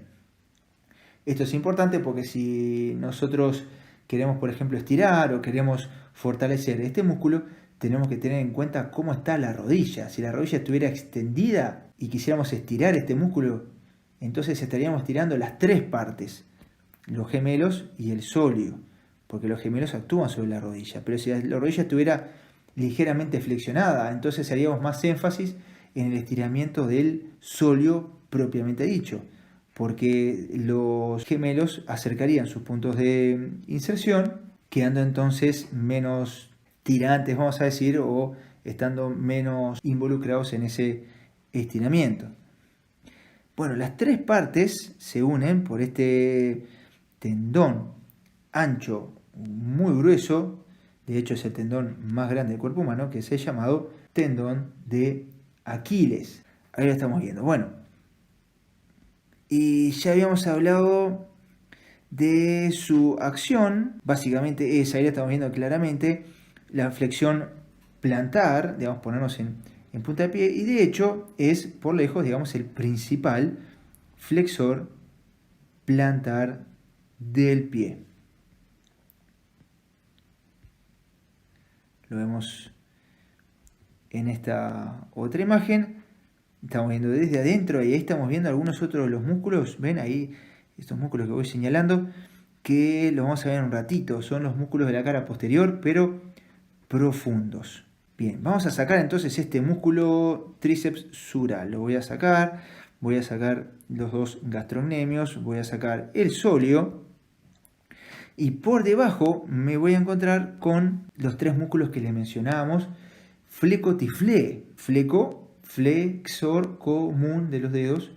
Esto es importante porque si nosotros queremos, por ejemplo, estirar o queremos fortalecer este músculo, tenemos que tener en cuenta cómo está la rodilla. Si la rodilla estuviera extendida y quisiéramos estirar este músculo, entonces estaríamos tirando las tres partes, los gemelos y el solio, porque los gemelos actúan sobre la rodilla. Pero si la rodilla estuviera ligeramente flexionada, entonces haríamos más énfasis en el estiramiento del solio propiamente dicho, porque los gemelos acercarían sus puntos de inserción, quedando entonces menos tirantes, vamos a decir, o estando menos involucrados en ese estiramiento. Bueno, las tres partes se unen por este tendón ancho, muy grueso, de hecho es el tendón más grande del cuerpo humano, que es el llamado tendón de Aquiles. Ahí lo estamos viendo. Bueno, y ya habíamos hablado de su acción, básicamente es, ahí lo estamos viendo claramente, la flexión plantar, digamos, ponernos en punta de pie, y de hecho es por lejos, digamos, el principal flexor plantar del pie. Lo vemos en esta otra imagen. Estamos viendo desde adentro y ahí estamos viendo algunos otros de los músculos. Ven ahí estos músculos que voy señalando, que los vamos a ver en un ratito. Son los músculos de la cara posterior, pero profundos. Bien, vamos a sacar entonces este músculo tríceps sural. Lo voy a sacar los dos gastrocnemios, voy a sacar el sóleo. Y por debajo me voy a encontrar con los tres músculos que les mencionábamos, flecotiflé. Fleco, flexor común de los dedos.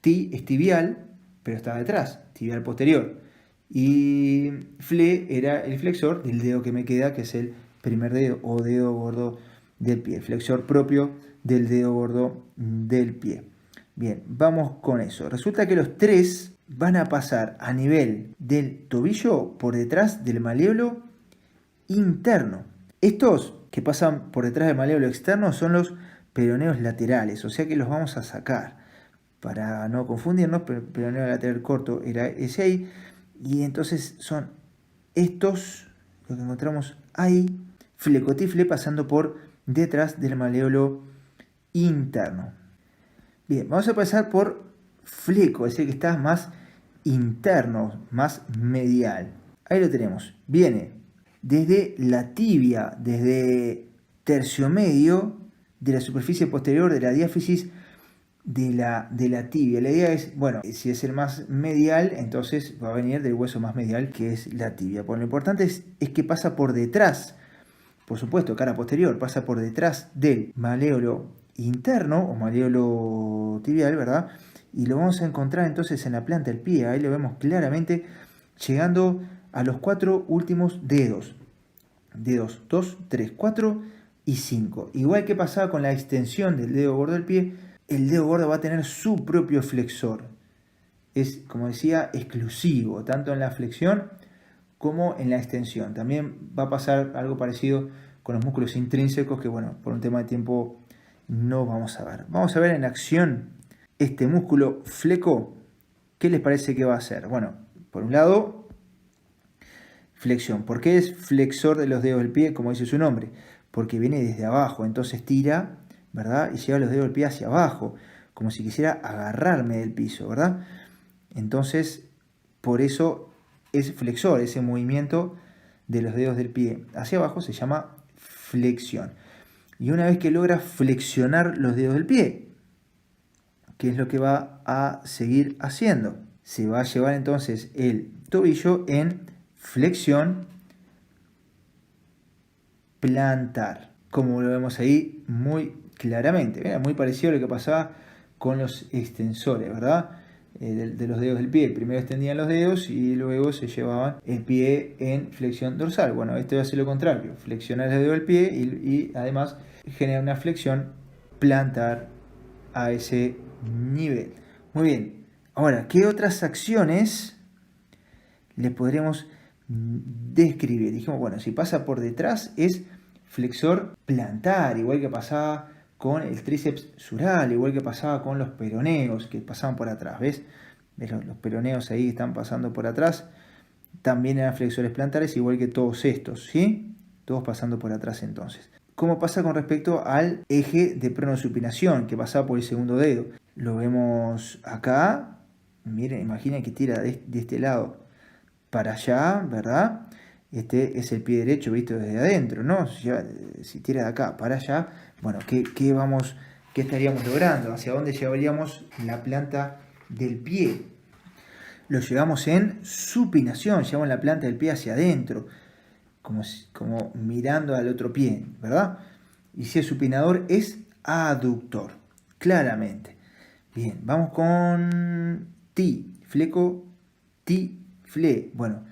Ti es tibial, pero está detrás, tibial posterior. Y fle era el flexor del dedo que me queda, que es el primer dedo o dedo gordo del pie. El flexor propio del dedo gordo del pie. Bien, vamos con eso. Resulta que los tres van a pasar a nivel del tobillo por detrás del maléolo interno. Estos que pasan por detrás del maléolo externo son los peroneos laterales, o sea que los vamos a sacar. Para no confundirnos, peroneo lateral corto era ese ahí, y entonces son estos, lo que encontramos ahí, flecotifle pasando por detrás del maléolo interno. Bien, vamos a pasar por fleco, es el que está más interno, más medial. Ahí lo tenemos. Viene desde la tibia, desde tercio medio de la superficie posterior de la diáfisis de la tibia. La idea es, bueno, si es el más medial, entonces va a venir del hueso más medial, que es la tibia. Bueno, lo importante es que pasa por detrás, por supuesto, cara posterior, pasa por detrás del maléolo interno o maléolo tibial, ¿verdad? Y lo vamos a encontrar entonces en la planta del pie. Ahí lo vemos claramente llegando a los cuatro últimos dedos. Dedos 2, 3, 4 y 5. Igual que pasaba con la extensión del dedo gordo del pie, el dedo gordo va a tener su propio flexor. Es, como decía, exclusivo, tanto en la flexión como en la extensión. También va a pasar algo parecido con los músculos intrínsecos, que bueno, por un tema de tiempo no vamos a ver. Vamos a ver en acción este músculo fleco. ¿Qué les parece que va a hacer? Bueno, por un lado, flexión. ¿Por qué es flexor de los dedos del pie, como dice su nombre? Porque viene desde abajo, entonces tira, ¿verdad? Y lleva los dedos del pie hacia abajo, como si quisiera agarrarme del piso, ¿verdad? Entonces, por eso es flexor, ese movimiento de los dedos del pie hacia abajo se llama flexión. Y una vez que logra flexionar los dedos del pie, ¿qué es lo que va a seguir haciendo? Se va a llevar entonces el tobillo en flexión plantar, como lo vemos ahí muy claramente. Mira, muy parecido a lo que pasaba con los extensores, ¿verdad? De los dedos del pie. Primero extendían los dedos y luego se llevaban el pie en flexión dorsal. Bueno, este va a ser lo contrario, flexionar el dedo del pie y además genera una flexión plantar a ese nivel. Muy bien, ahora, ¿qué otras acciones le podremos describir? Dijimos, bueno, si pasa por detrás es flexor plantar, igual que pasaba con el tríceps sural, igual que pasaba con los peroneos que pasaban por atrás, ¿ves? Los peroneos ahí están pasando por atrás, también eran flexores plantares, igual que todos estos, ¿sí? Todos pasando por atrás entonces. ¿Cómo pasa con respecto al eje de pronosupinación que pasaba por el segundo dedo? Lo vemos acá, miren, imaginen que tira de este lado para allá, ¿verdad? Este es el pie derecho visto desde adentro, ¿no? Si tira de acá para allá, bueno, ¿qué estaríamos logrando? ¿Hacia dónde llevaríamos la planta del pie? Lo llevamos en supinación, llevamos la planta del pie hacia adentro, como mirando al otro pie, ¿verdad? Y si es supinador, es aductor, claramente. Bien, vamos con ti, fleco, ti, fle. Bueno,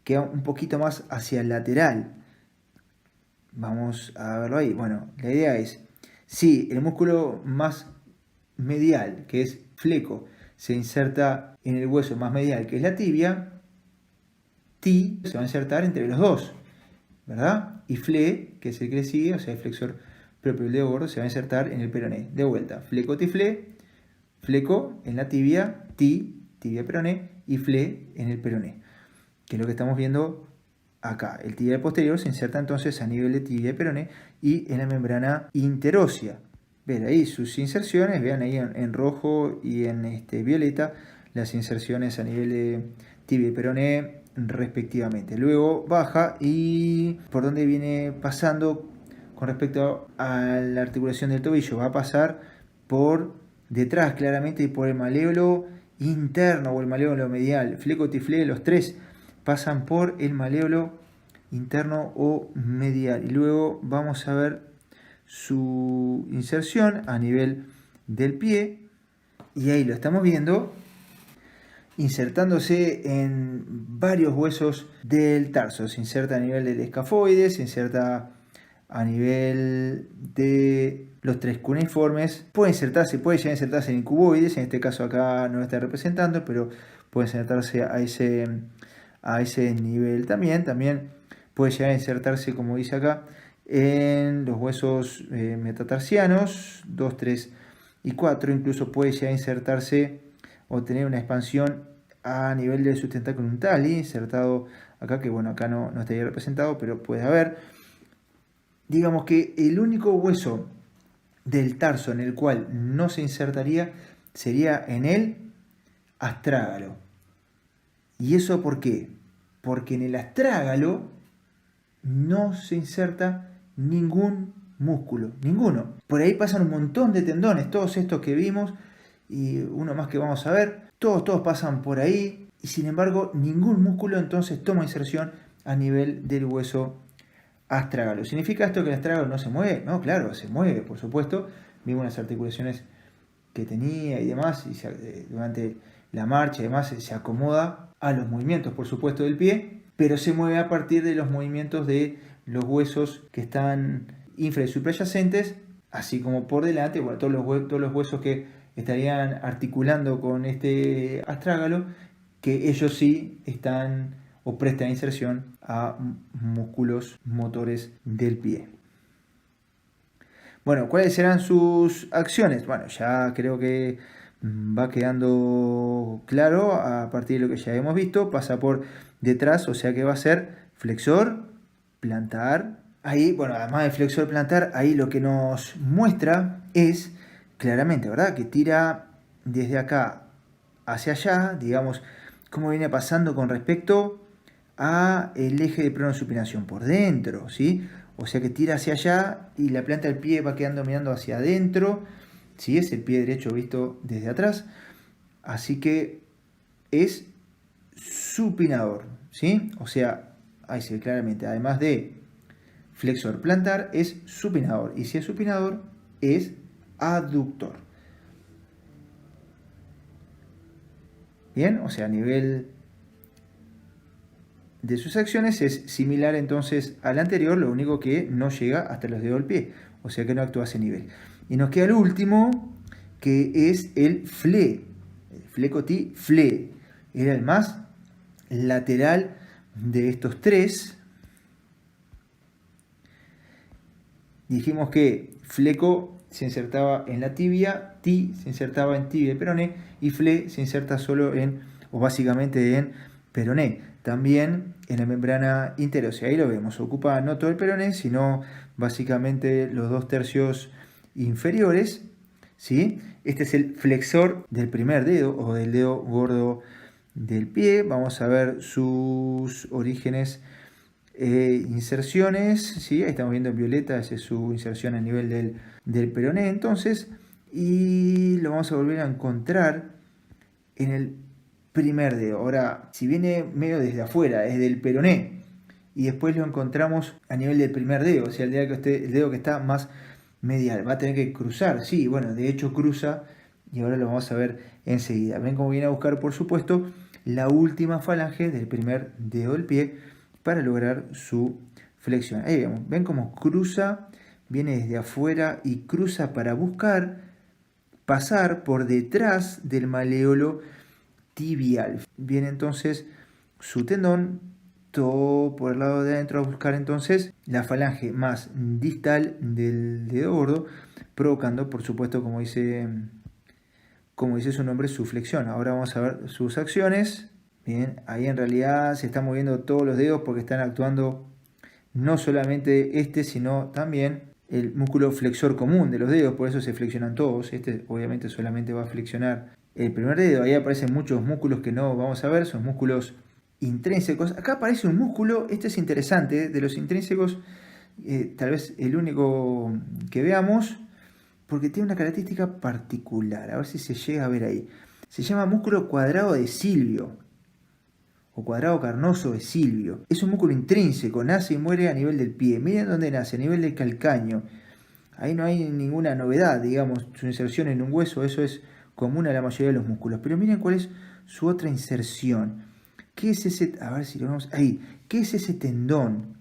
queda un poquito más hacia el lateral. Vamos a verlo ahí. Bueno, la idea es, si el músculo más medial, que es fleco, se inserta en el hueso más medial, que es la tibia, ti se va a insertar entre los dos, ¿verdad? Y fle, que es el que le sigue, o sea, el flexor propio del dedo gordo, se va a insertar en el peroné. De vuelta, fleco, ti, fle, fleco en la tibia, ti, tibia, peroné, y fle en el peroné, que es lo que estamos viendo acá. El tibial posterior se inserta entonces a nivel de tibia y peroné y en la membrana interósea. Ven ahí sus inserciones, vean ahí en rojo y en violeta las inserciones a nivel de tibia y peroné respectivamente. Luego baja y por donde viene pasando con respecto a la articulación del tobillo, va a pasar por detrás claramente y por el maléolo interno o el maléolo medial. Fleco, tifle, los tres pasan por el maléolo interno o medial. Y luego vamos a ver su inserción a nivel del pie. Y ahí lo estamos viendo insertándose en varios huesos del tarso. Se inserta a nivel del escafoide, se inserta a nivel de los tres cuneiformes. Puede llegar a insertarse en el cuboides, en este caso acá no lo está representando, pero puede insertarse a ese nivel también. También puede llegar a insertarse, como dice acá, en los huesos metatarsianos, 2, 3 y 4. Incluso puede llegar a insertarse o tener una expansión a nivel del sustentáculo untali, insertado acá, que bueno, acá no estaría representado, pero puede haber. Digamos que el único hueso del tarso en el cual no se insertaría sería en el astrágalo. ¿Y eso por qué? Porque en el astrágalo no se inserta ningún músculo, ninguno. Por ahí pasan un montón de tendones, todos estos que vimos y uno más que vamos a ver, todos pasan por ahí y sin embargo ningún músculo entonces toma inserción a nivel del hueso astrágalo. ¿Significa esto que el astrágalo no se mueve? No, claro, se mueve, por supuesto. Vimos las articulaciones que tenía y demás, y durante la marcha y demás se acomoda a los movimientos, por supuesto, del pie, pero se mueve a partir de los movimientos de los huesos que están infra y suprayacentes, así como por delante, bueno, todos los huesos que estarían articulando con este astrágalo, que ellos sí están o prestan inserción a músculos motores del pie. Bueno, ¿cuáles serán sus acciones? Bueno, ya creo que va quedando claro a partir de lo que ya hemos visto. Pasa por detrás, o sea que va a ser flexor, plantar. Ahí, bueno, además del flexor plantar, ahí lo que nos muestra es claramente, ¿verdad? Que tira desde acá hacia allá, digamos, cómo viene pasando con respecto a el eje de pronosupinación por dentro, ¿sí? O sea que tira hacia allá y la planta del pie va quedando mirando hacia adentro, ¿sí? Es el pie derecho visto desde atrás, así que es supinador, ¿sí? O sea, ahí se ve claramente, además de flexor plantar, es supinador, y si es supinador, es aductor. Bien, o sea, a nivel de sus acciones es similar entonces al anterior, lo único que no llega hasta los dedos del pie, o sea que no actúa a ese nivel. Y nos queda el último, que es el fle, el flecoti fle, era el más lateral de estos tres. Dijimos que fleco se insertaba en la tibia, ti se insertaba en tibia y peroné, y fle se inserta solo en, o básicamente en peroné. También en la membrana interósea, ahí lo vemos, ocupa no todo el peroné, sino básicamente los 2/3 inferiores, ¿sí? Este es el flexor del primer dedo o del dedo gordo del pie. Vamos a ver sus orígenes, inserciones, ¿sí? Ahí estamos viendo en violeta, esa es su inserción a nivel del peroné entonces, y lo vamos a volver a encontrar en el primer dedo. Ahora, si viene medio desde afuera, desde el peroné, y después lo encontramos a nivel del primer dedo, o sea, el dedo que está más medial. Va a tener que cruzar, sí, bueno, de hecho cruza y ahora lo vamos a ver enseguida. Ven cómo viene a buscar, por supuesto, la última falange del primer dedo del pie para lograr su flexión. Ahí vemos, ven cómo cruza, viene desde afuera y cruza para buscar pasar por detrás del maleolo tibial. Viene entonces su tendón, todo por el lado de adentro a buscar entonces la falange más distal del dedo gordo, provocando, por supuesto, como dice su nombre, su flexión. Ahora vamos a ver sus acciones. Bien, ahí en realidad se están moviendo todos los dedos porque están actuando no solamente este, sino también el músculo flexor común de los dedos, por eso se flexionan todos. Este obviamente solamente va a flexionar el primer dedo. Ahí aparecen muchos músculos que no vamos a ver, son músculos intrínsecos. Acá aparece un músculo, este es interesante, de los intrínsecos, tal vez el único que veamos, porque tiene una característica particular. A ver si se llega a ver ahí. Se llama músculo cuadrado de Silvio, o cuadrado carnoso de Silvio. Es un músculo intrínseco, nace y muere a nivel del pie. Miren dónde nace, a nivel del calcáneo. Ahí no hay ninguna novedad, digamos, su inserción en un hueso, eso es común a la mayoría de los músculos. Pero miren cuál es su otra inserción. ¿Qué es ese? A ver si lo vemos ahí. ¿Qué es ese tendón?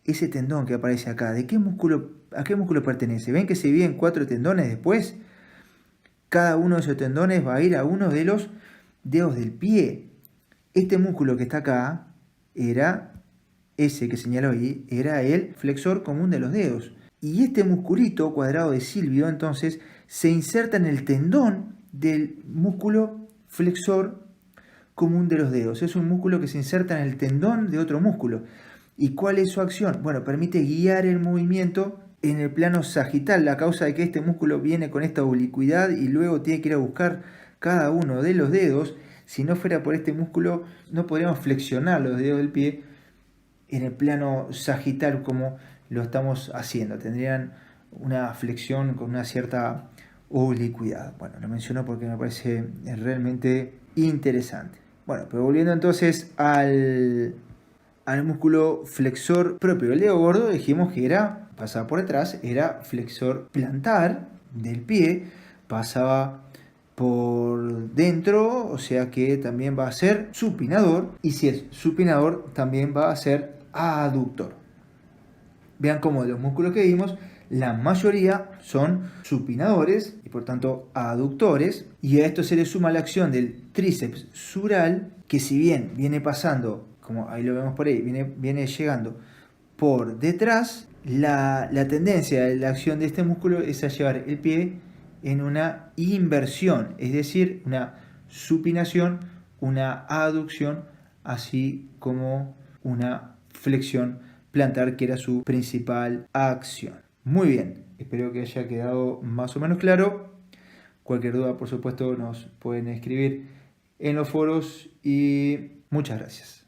Ese tendón que aparece acá, ¿a qué músculo pertenece? ¿Ven que se dividen 4 tendones después? Cada uno de esos tendones va a ir a uno de los dedos del pie. Este músculo que está acá era, ese que señaló ahí, era el flexor común de los dedos. Y este musculito cuadrado de Silvio entonces se inserta en el tendón del músculo flexor común de los dedos. Es un músculo que se inserta en el tendón de otro músculo. ¿Y cuál es su acción? Bueno, permite guiar el movimiento en el plano sagital, a causa de que este músculo viene con esta oblicuidad y luego tiene que ir a buscar cada uno de los dedos. Si no fuera por este músculo, no podríamos flexionar los dedos del pie en el plano sagital como lo estamos haciendo. Tendrían una flexión con una cierta oblicuidad. Bueno, lo menciono porque me parece realmente interesante. Bueno, pero volviendo entonces al músculo flexor propio del dedo gordo, dijimos que pasaba por detrás, era flexor plantar del pie, pasaba por dentro, o sea que también va a ser supinador, y si es supinador también va a ser aductor. Vean cómo de los músculos que vimos, la mayoría son supinadores y por tanto aductores, y a esto se le suma la acción del tríceps sural, que si bien viene pasando, como ahí lo vemos por ahí, viene llegando por detrás, la tendencia de la acción de este músculo es a llevar el pie en una inversión, es decir, una supinación, una aducción, así como una flexión plantar, que era su principal acción. Muy bien, espero que haya quedado más o menos claro. Cualquier duda, por supuesto, nos pueden escribir en los foros y muchas gracias.